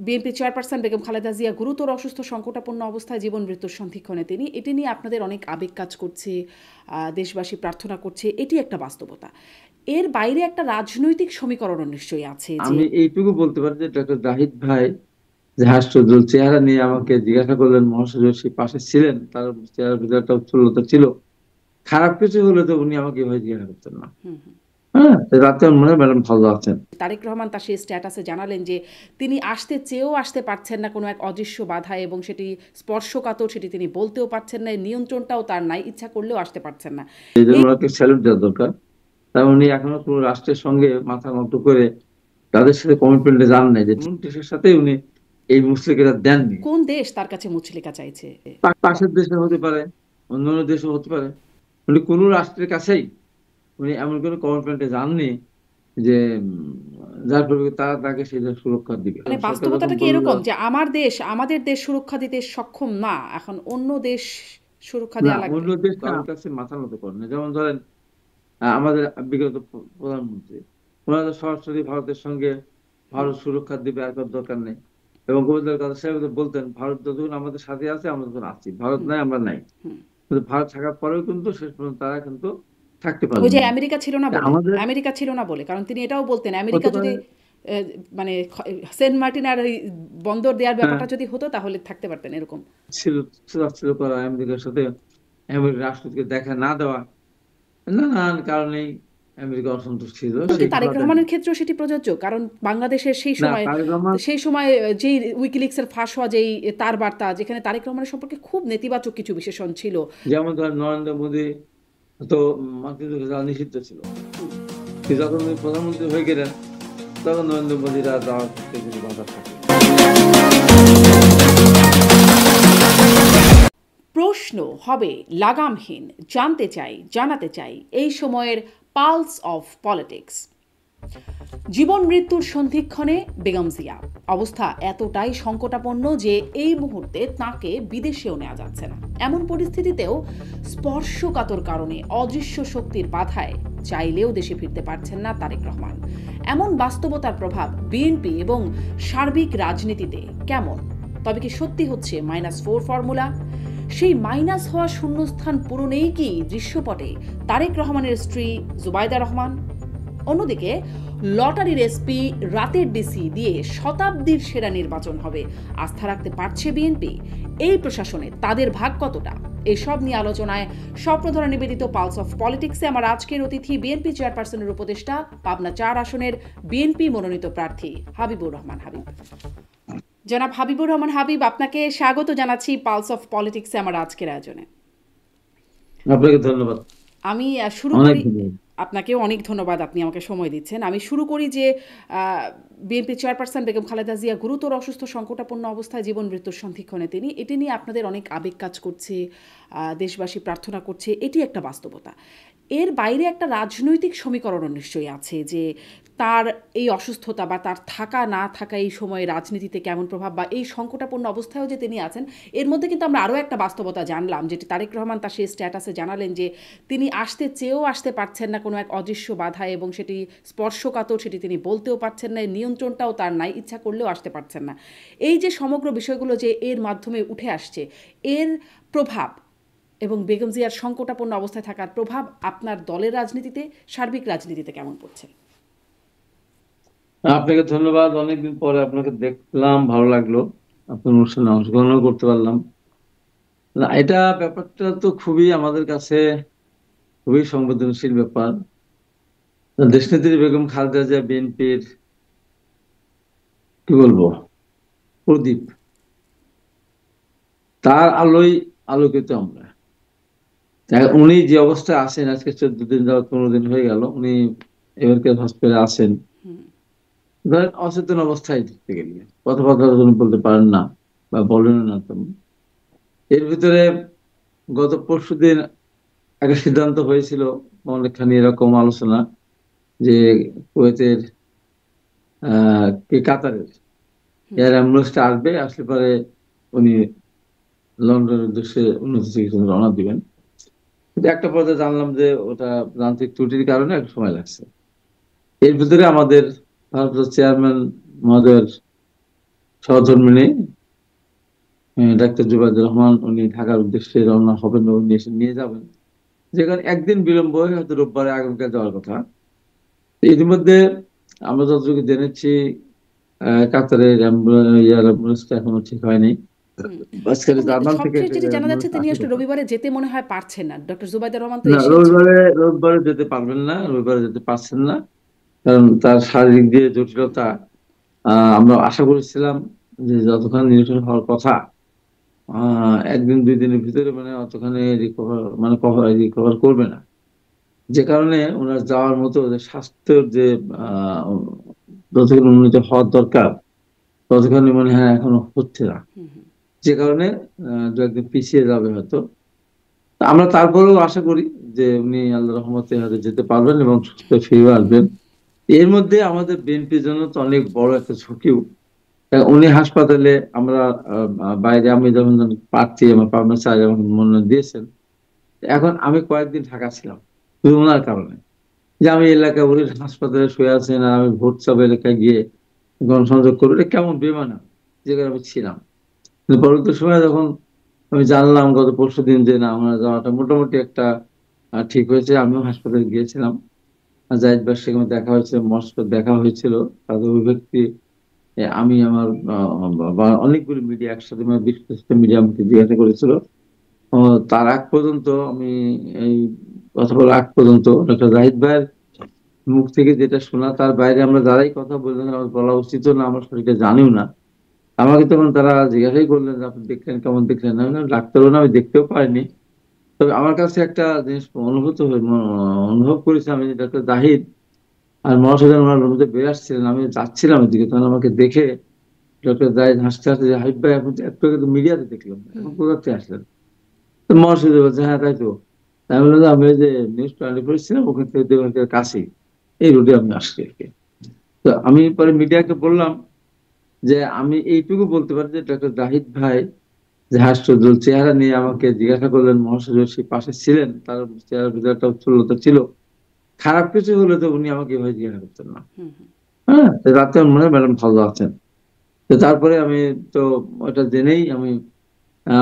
BNP chairperson Begum Khaleda Zia গুরুতর অসুস্থ সংকটাপন্ন অবস্থায় জীবন মৃত্যুর সন্ধিক্ষণে তিনি, এটি নিয়ে আপনাদের অনেক আবেগ কাজ করছে, দেশবাসী প্রার্থনা করছে, এটি একটা বাস্তবতা। এর বাইরে একটা রাজনৈতিক সমীকরণও নিশ্চয়ই আছে যে আমি এইটুকু বলতে পারি যে ডক্টর জাহিদ ভাই যে হাস্যোজ্জ্বল চেহারা নিয়ে আমাকে জিজ্ঞাসা করলেন, মহাশয় সে পাশে ছিলেন, তার চেহারার ভিতরে একটা উচ্ছলতা ছিল। খারাপ কিছু হলে তো উনি আমাকে এভাবে জিজ্ঞাসা করতেন না। হ্যাঁ, রাতে আমার মনে হয় ম্যাডাম ভালো আছেন। তারেক রহমান তার সেই স্ট্যাটাসে জানালেন যে তিনি আসতে চেয়েও আসতে পারছেন না কোনো এক অদৃশ্য বাধায়, এবং সেটি স্পর্শকাতর, সেটি তিনি বলতেও পারছেন না, নিয়ন্ত্রণটাও তার নাই, ইচ্ছা করলেও আসতে পারছেন না। এই জন্য এই ওনাকে স্যালুট দেওয়া দরকার। তাই উনি এখনো কোনো রাষ্ট্রের সঙ্গে মাথা নত করে তাদের সাথে কমিটমেন্টে যান নাই, যে কোন দেশের সাথে উনি এই মুচলেকাটা দেননি। কোন দেশ তার কাছে মুচলেকা চাইছে? পাশের দেশে হতে পারে, অন্যান্য দেশও হতে পারে। উনি কোনো রাষ্ট্রের কাছেই উনি এমন কোনো কমিটমেন্টে যাননি যে যার ফলে তারা তাকে সেটা সুরক্ষা দিবে। মানে সরকার যখন বাস্তবতাটা কি বলল এরকম যে আমাদের দেশ সুরক্ষা দিতে সক্ষম না, এখন অন্য দেশ সুরক্ষা না, দেওয়া লাগবে? অন্য দেশ কারোর কাছে মাথা নত করে না। যেমন ধরেন আমাদের বিগত প্রধানমন্ত্রী, ওনারা তো সরাসরি ভারতের সঙ্গে ভারত সুরক্ষা দিবে আর কোনো দরকার নেই। এবং গোবিন্দের কথা সাহেব তো বলতেন, ভারত যতক্ষণ আমাদের সাথে আছে আমরা তখন আছি, ভারত নাই আমরা নাই। কিন্তু ভারত থাকার পরেও কিন্তু শেষ পর্যন্ত তারা কিন্তু থাকতে ওই পারলেন যে না। আমেরিকা ছিল না বলে, আমাদের আমেরিকা ছিল না বলে, কারণ তিনি এটাও বলতেন আমেরিকা হতে যদি পারে। মানে সেন্ট মার্টিন আর ওই বন্দর দেওয়ার হ্যাঁ, ব্যাপারটা যদি হতো তাহলে থাকতে পারতেন, এরকম। ছিল, ছিল করা আমেরিকার সাথে আমেরিকার রাষ্ট্রপতিকে দেখা না দেওয়া, নানান কারণেই আমেরিকা অসন্তুষ্ট ছিল, কি সেই তারেক কারণে দেননি। রহমানের ক্ষেত্রেও সেটি প্রযোজ্য? কারণ বাংলাদেশের না, তারেক রহমান সেই সময় যেই উইকিলিক্সের ফাঁস হওয়া, যেই তার বার্তা, যেখানে তারেক রহমানের সম্পর্কে খুব নেতিবাচক কিছু বিশেষণ ছিল। যেমন ধরেন নরেন্দ্র মোদী তো মাতৃত্ব যাওয়া নিষিদ্ধ ছিল, কিন্তু যখন উনি প্রধানমন্ত্রী হয়ে গেলেন তখন নরেন্দ্র মোদীরা যাওয়ার ক্ষেত্রে কিছু বাধা থাকে। প্রশ্ন হবে লাগামহীন, জানাতে চাই এই সময়ের পালস অফ পলিটিক্স। জীবন মৃত্যুর সন্ধিক্ষণে বেগম জিয়া অবস্থা এতটাই সংকটাপন্ন যে এই মুহূর্তে তাকে বিদেশেও নেওয়া যাচ্ছে না। এমন পরিস্থিতিতেও স্পর্শকাতর কারণে অদৃশ্য শক্তির বাধায় চাইলেও দেশে ফিরতে পারছেন না তারেক রহমান। এমন বাস্তবতার প্রভাব বিএনপি এবং সার্বিক রাজনীতিতে কেমন? তবে কি সত্যি হচ্ছে -4 ফর্মুলা? সেই মাইনাস হওয়া শূন্যস্থান পূরণেই কি দৃশ্যপটে তারেক রহমানের স্ত্রী জুবাইদা রহমান? অন্যদিকে লটারির এসপি, রাতের ডিসি দিয়ে শতাব্দীর সেরা নির্বাচন হবে, আস্থা রাখতে পারছে বিএনপি? এই প্রশাসনে তাদের ভাগ কতটা? এসব নিয়ে আলোচনায় স্বপ্নধরা নিবেদিত পালস অফ পলিটিক্সে আমার আজকের অতিথি বিএনপি চেয়ারপারসনের উপদেষ্টা, পাবনা 4 আসনের বিএনপি মনোনীত প্রার্থী হাবিবুর রহমান হাবিব। জনাব হাবিবুর রহমান হাবিব, আপনাকে স্বাগত জানাচ্ছি পালস অফ পলিটিক্সে আমার আজকের আয়োজনে। আপনাকে ধন্যবাদ। আমি শুরু অনেক করি। ধন্যবাদ। আপনাকেও অনেক ধন্যবাদ, আপনি আমাকে সময় দিচ্ছেন। আমি শুরু করি যে বিএনপি চেয়ারপারসন বেগম খালেদা জিয়া গুরুতর অসুস্থ সংকটাপন্ন অবস্থায় জীবন মৃত্যুর সন্ধিক্ষণে তিনি, এটি নিয়ে আপনাদের অনেক আবেগ কাজ করছে, দেশবাসী প্রার্থনা করছে, এটি একটা বাস্তবতা। এর বাইরে একটা রাজনৈতিক সমীকরণও নিশ্চয়ই আছে যে তার এই অসুস্থতা বা তার থাকা না থাকা এই সময়ে রাজনীতিতে কেমন প্রভাব, বা এই সংকটাপন্ন অবস্থায়ও যে তিনি আছেন, এর মধ্যে কিন্তু আমরা আরও একটা বাস্তবতা জানলাম, যেটি তারেক রহমান তার সেই স্ট্যাটাসে জানালেন যে তিনি আসতে চেয়েও আসতে পারছেন না কোনো এক অদৃশ্য বাধায়, এবং সেটি স্পর্শকাতর, সেটি তিনি বলতেও পারছেন না, নিয়ন্ত্রণটাও তার নাই, ইচ্ছা করলেও আসতে পারছেন না। এই যে সমগ্র বিষয়গুলো যে এর মাধ্যমে উঠে আসছে, এর প্রভাব এবং বেগম জিয়ার সংকটাপন্ন অবস্থায় থাকার প্রভাব আপনার দলের রাজনীতিতে, সার্বিক রাজনীতিতে কেমন পড়ছে? আপনাকে ধন্যবাদ। অনেকদিন পরে আপনাকে দেখলাম, ভালো লাগলো। আপনার অনুষ্ঠানে অংশগ্রহণ করতে পারলাম না, এটা ব্যাপারটা তো খুবই আমাদের কাছে খুবই সংবেদনশীল ব্যাপার। দেশনেত্রী বেগম খালেদা জিয়া বিএনপির কি বলবো প্রদীপ, তার আলোয় আলোকিত আমরা। উনি যে অবস্থায় আছেন, আজকে 14 দিন যাওয়া 15 দিন হয়ে গেল উনি এবারকে হসপিটালে আছেন। ধরেন অচেতন অবস্থায় দেখতে গেলে কথাবার্তা উনি বলতে পারেন না বা বলেন না তেমন। এর ভিতরে গত পরশুদিন একটা সিদ্ধান্ত হয়েছিল, অনেকখানি এরকম আলোচনা, যে কুয়েতের কি কাতারের এয়ার অ্যাম্বুলেন্সটা আসবে, আসলে পরে উনি লন্ডনের উদ্দেশ্যে উন্নত চিকিৎসা রওনা দিবেন। কিন্তু একটা পর্যায়ে জানলাম যে ওটা যান্ত্রিক ত্রুটির কারণে একটু সময় লাগছে। এর ভিতরে আমাদের ভারপ্রাপ্ত চেয়ারম্যান মহোদয়ের সহধর্মিণী ডাক্তার জুবাইদুর রহমান উনি ঢাকার উদ্দেশ্যে রওনা হবেন, উনি এসে নিয়ে যাবেন। যেখানে একদিন বিলম্ব হয়ে হয়তো রোববারে আগামীকাল যাওয়ার কথা। ইতিমধ্যে আমরা যতটুকু জেনেছি কাতারের অ্যাম্বুলেন্সটা এখনো ঠিক হয়নি। আজকাল এবং জার্মান থেকে সবচেয়ে একটা যেটি জানা যাচ্ছে অ্যাম্বুলেন্স তিনি আসার আসলে কথা। রবিবারে যেতে মনে হয় পারছেন না। ডক্টর জুবাইদুর রহমান তো না, এসেছেন। রবিবারে যেতে পারবেন না, রবিবারে যেতে পারছেন না, কারণ তার শারীরিক যে জটিলতা। আমরা আশা করেছিলাম যে যতক্ষণ নিউটন হওয়ার কথা, একদিন দুই দিনের ভিতরে মানে অতখানি রিকভার করবে না। যে কারণে ওনার যাওয়ার মতো যে স্বাস্থ্যের যে আহ যতক্ষণ উন্নতি হওয়ার দরকার ততখানি মনে হয় এখনো হচ্ছে না। যে কারণে দু একদিন পিছিয়ে যাবে হয়তো। তা আমরা তারপরেও আশা করি যে উনি আল্লাহ রহমতে হয়তো যেতে পারবেন এবং সুস্থ ফিরে আসবেন। এর মধ্যে আমাদের বিএনপির জন্য তো অনেক বড় একটা ঝুঁকিও। উনি হাসপাতালে, আমরা বাইরে, আমি যখন প্রার্থী আমার পাবনা স্যার যখন মনোনয়ন দিয়েছেন, এখন আমি কয়েকদিন ঢাকা ছিলাম শুধু ওনার কারণে, যে আমি এলাকা উনি হাসপাতালে শুয়ে আছেন আর আমি ভোট সব এলাকায় গিয়ে গণসংযোগ করবো, এটা কেমন বেমানান, যে কারণে আমি ছিলাম। কিন্তু পরবর্তী সময় যখন আমি জানলাম গত পরশুদিন যে না, আমার যাওয়াটা মোটামুটি একটা ঠিক হয়েছে, আমিও হাসপাতালে গিয়েছিলাম। জাহিদ ভাইয়ের সেখানে দেখা হয়েছিল, মস্কো দেখা হয়েছিল। তাদের অভিব্যক্তি আমি আমার অনেকগুলো মিডিয়া একসাথে, মানে বিশ্বস্ত মিডিয়া আমাকে জিজ্ঞাসা করেছিল। তার আগ পর্যন্ত আমি এই কথা বলার আগ পর্যন্ত ডক্টর জাহিদ ভাইয়ের মুখ থেকে যেটা শোনা, তার বাইরে আমরা যারাই কথা বললেন আমার বলা উচিত না, আমরা শরীরটা জানিও না। আমাকে তখন তারা জিজ্ঞাসাই করলেন যে আপনি দেখলেন, কেমন দেখলেন? আমি বললাম, ডাক্তারও না, আমি দেখতেও পারিনি। তবে আমার কাছে একটা জিনিস অনুভব করেছি আমি, যে ডক্টর জাহিদ আর মহাশয় ওনার রুমে বেরিয়ে আসছিলেন, আমি যাচ্ছিলাম ওইদিকে, তখন আমাকে দেখে ডক্টর জাহিদ হাসতে হাসতে যে, হাবিব ভাই আপনি তো একটু আগে তো মিডিয়াতে দেখলাম, এখন কোথা থেকে আসলেন? তো মহাশয় বলছে, হ্যাঁ তাই তো। তাই আমি বললাম, আমি ওই যে নিউজ 24 ছিলাম ওখান থেকে দেওয়ানকের কাছেই, এই রোডে আমি আসছি আর কি। তো আমি পরে মিডিয়াকে বললাম যে আমি এইটুকু বলতে পারি যে ডক্টর জাহিদ ভাই যে হাস্যোজ্জ্বল চেহারা নিয়ে আমাকে জিজ্ঞাসা করলেন, মহাশয় সে পাশে ছিলেন, তার চেহারার ভিতরে একটা উচ্ছলতা ছিল। খারাপ কিছু হলে তো উনি আমাকে এভাবে জিজ্ঞাসা করতেন না। হ্যাঁ, তো রাতে আমার মনে হয় ম্যাডাম ভালো আছেন। তো তারপরে আমি তো ওটা জেনেই আমি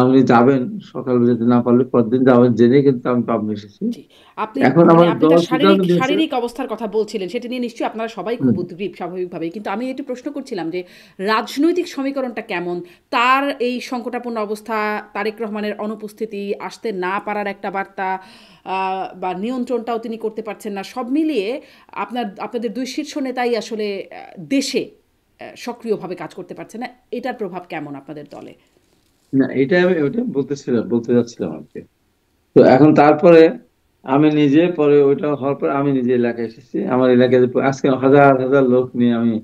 উনি যাবেন, সকালে যেতে না পারলে পরদিন যাবেন জেনেই কিন্তু আমি পাবনা এসেছি। জি। আপনি এখন মানে আমার আপনি যাওয়ার তার সিদ্ধান্ত শারীরিক নিয়েছে। শারীরিক অবস্থার কথা বলছিলেন। সেটা নিয়ে নিশ্চয়ই আপনারা সবাই খুব হুম। উদ্গ্রীব স্বাভাবিকভাবেই। কিন্তু আমি একটু প্রশ্ন করছিলাম যে রাজনৈতিক সমীকরণটা কেমন? তার এই সংকটাপন্ন অবস্থা, তারেক রহমানের অনুপস্থিতি, আসতে না পারার একটা বার্তা, বা নিয়ন্ত্রণটাও তিনি করতে পারছেন না। সব মিলিয়ে আপনাদের ২ শীর্ষ নেতাই আসলে দেশে সক্রিয়ভাবে কাজ করতে পারছে না। এটার প্রভাব কেমন আপনাদের দলে? না, এটা আমি ওইটা বলতে যাচ্ছিলাম আর কি। তো এখন তারপরে আমি নিজে পরে ওইটা হওয়ার পর আমি নিজে এলাকায় এসেছি। আমার এলাকায় আজকে হাজার হাজার লোক নিয়ে আমি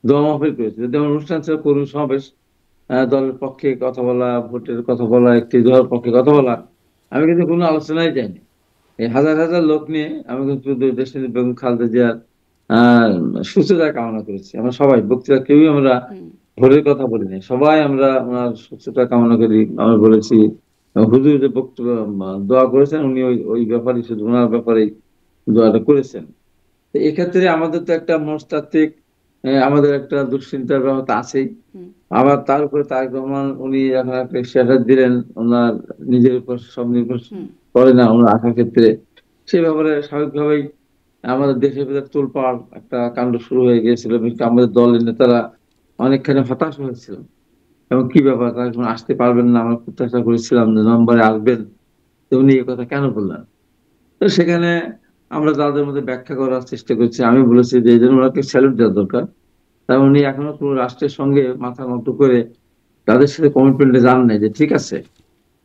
দোয়া মাহফিল করেছি, যেমন অনুষ্ঠান ছিল, কর্মী সমাবেশ, দলের পক্ষে কথা বলা, ভোটের কথা বলা, একটি দলের পক্ষে কথা বলা। আমি কিন্তু কোনো আলোচনায় যাইনি। এই হাজার হাজার লোক নিয়ে আমি কিন্তু দেশের বেগম খালেদা জিয়ার আহ সুস্থতা কামনা করেছি। আমরা সবাই বক্তৃতা কেউই আমরা হুম। ভোটের কথা বলিনি, সবাই আমরা ওনার সুস্থতা কামনা করি আমরা বলেছি। হুজুর যে বক্তব্য দোয়া করেছেন, উনি ওই ওই ব্যাপারে, শুধু ওনার ব্যাপারেই দোয়াটা করেছেন। তো এক্ষেত্রে আমাদের তো একটা মনস্তাত্ত্বিক আমাদের একটা দুশ্চিন্তার ব্যাপার তো আছেই। হুম। আবার তার উপরে তারেক রহমান উনি এখন একটা স্ট্যাটাস দিলেন, ওনার নিজের উপর সব নির্ভর হুম। করে না ওনার আসার ক্ষেত্রে। সেই ব্যাপারে স্বাভাবিকভাবেই আমাদের দেশের ভিতরে তোলপাড় একটা কাণ্ড শুরু হয়ে গিয়েছিল, বিশেষ করে আমাদের দলের নেতারা অনেকখানি হতাশ হয়েছিল। এবং কি ব্যাপার, তারা এখন আসতে পারবেন না, আমরা প্রত্যাশা করেছিলাম যে নভেম্বরে আসবেন, তো উনি এই কথা কেন বললেন? তো সেখানে আমরা তাদের মধ্যে ব্যাখ্যা করার চেষ্টা করছি। আমি বলেছি যে এই জন্য ওনাকে স্যালুট দেওয়া দরকার, কারণ উনি এখনো কোনো রাষ্ট্রের সঙ্গে মাথা নত করে তাদের সাথে কমিটমেন্টে যান নাই, যে ঠিক আছে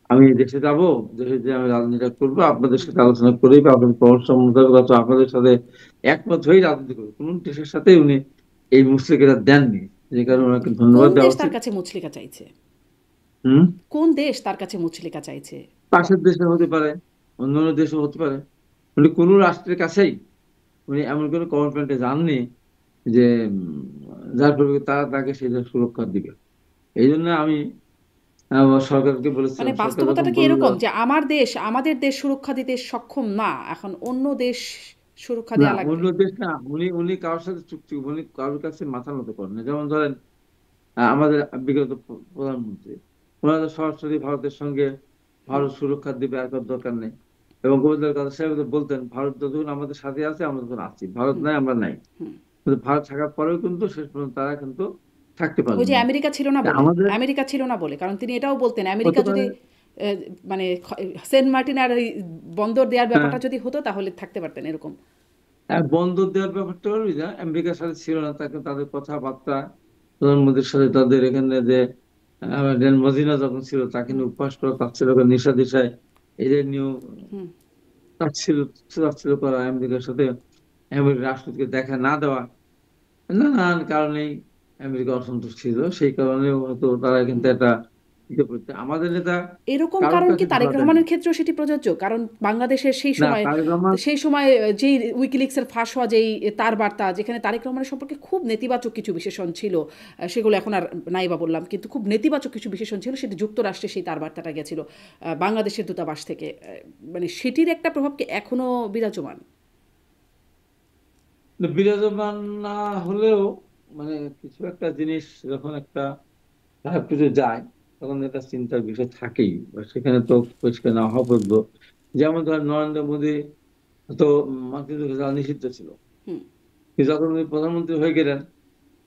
আমি দেশে যাব, দেশে যে আমি রাজনীতি করবো, আপনাদের সাথে আলোচনা করেই বা আপনাদের পরামর্শ মোতাবেক অথবা আপনাদের সাথে একমত হয়েই রাজনীতি করবো, কোন দেশের সাথে উনি এই মুসলিকেরা দেননি। যে কারণে ওনাকে কোন ধন্যবাদ দেওয়া দেশ তার উচিত। কাছে মুচলেকা চাইছে? হম। কোন দেশ তার কাছে মুচলেকা চাইছে? পাশের দেশে হতে পারে, অন্যান্য দেশও হতে পারে। উনি কোনো রাষ্ট্রের কাছেই উনি এমন কোনো কমিটমেন্টে যাননি যে যার পরিপ্রেক্ষিতে তারা তাকে সেটা সুরক্ষা দিবে। এই জন্য আমি সরকারকে মানে বলেছিলাম, সরকার যখন বাস্তবতাটা কি বললো এরকম যে আমাদের দেশ সুরক্ষা দিতে সক্ষম না, এখন অন্য দেশ সুরক্ষা না, দেয়া লাগবে? অন্য দেশ না, উনি উনি কারোর সাথে চুক্তি, উনি কারোর কাছে মাথা নত করেন না। যেমন ধরেন আমাদের বিগত প্রধানমন্ত্রী, ওনারা সরাসরি ভারতের সঙ্গে ভারত সুরক্ষা দিবে আর কোনো দরকার নেই, এবং গোয়েন্দার কথা সেভাবে বলতেন, ভারত যতক্ষণ আমাদের সাথে আছে আমরা তখন আছি, ভারত নাই আমরা নাই। কিন্তু ভারত থাকার পরেও কিন্তু শেষ পর্যন্ত তারা কিন্তু থাকতে ওই পারবে যে না। আমেরিকা ছিল না তা বলে, আমাদের আমেরিকা ছিল না বলে, কারণ তিনি এটাও বলতেন আমেরিকা হতে যদি পারে। মানে সেন্ট মার্টিন আর এই বন্দর দেওয়ার হ্যাঁ, ব্যাপারটা যদি হতো তাহলে থাকতে পারতেন এরকম। বন্দর দেওয়ার ব্যাপারটা পারবি না, আমেরিকার সাথে ছিল না, তাকে তাদের কথাবার্তা প্রধানমন্ত্রীর সাথে, তাদের এখানে যে ড্যান মজীনা যখন ছিল তাকে নিয়ে উপহাস করা, তাচ্ছিল করা, নিশা দিশায় এদের নিয়েও তাচ্ছিল তাচ্ছিল করা, আমেরিকার সাথে আমেরিকার রাষ্ট্রপতিকে দেখা না দেওয়া, নানান কারণেই আমেরিকা অসন্তুষ্ট ছিল, সেই কারণেও হয়তো তারা কিন্তু একটা ইয়ে করতে আমাদের নেতা এরকম কারোর কারণ কি কাছে তারেক ধরা দেন না। রহমানের ক্ষেত্রেও সেটি প্রযোজ্য? কারণ বাংলাদেশের সেই না, সময়, তারেক রহমান যেই উইকিলিক্সের ফাঁস হওয়া যেই তার বার্তা, যেখানে তারেক রহমানের সম্পর্কে খুব নেতিবাচক কিছু বিশেষণ ছিল, সেগুলো এখন আর নাই বা বললাম, কিন্তু খুব নেতিবাচক কিছু বিশেষণ ছিল, সেটি যুক্তরাষ্ট্রে সেই তার বার্তাটা গেছিল বাংলাদেশের দূতাবাস থেকে, মানে সেটির একটা প্রভাব কি এখনো বিরাজমান? বিরাজমান না হলেও, মানে কিছু একটা জিনিস যখন একটা খারাপ কিছু যায় তখন একটা চিন্তার বিষয় থাকেই, বা সেখানে তো পরিষ্কার না হওয়া পর্যন্ত। যেমন ধর নরেন্দ্র মোদী তো মার্কিন যুক্তরাষ্ট্রে নিষিদ্ধ ছিল, হুম। কিন্তু যখন উনি প্রধানমন্ত্রী হয়ে গেলেন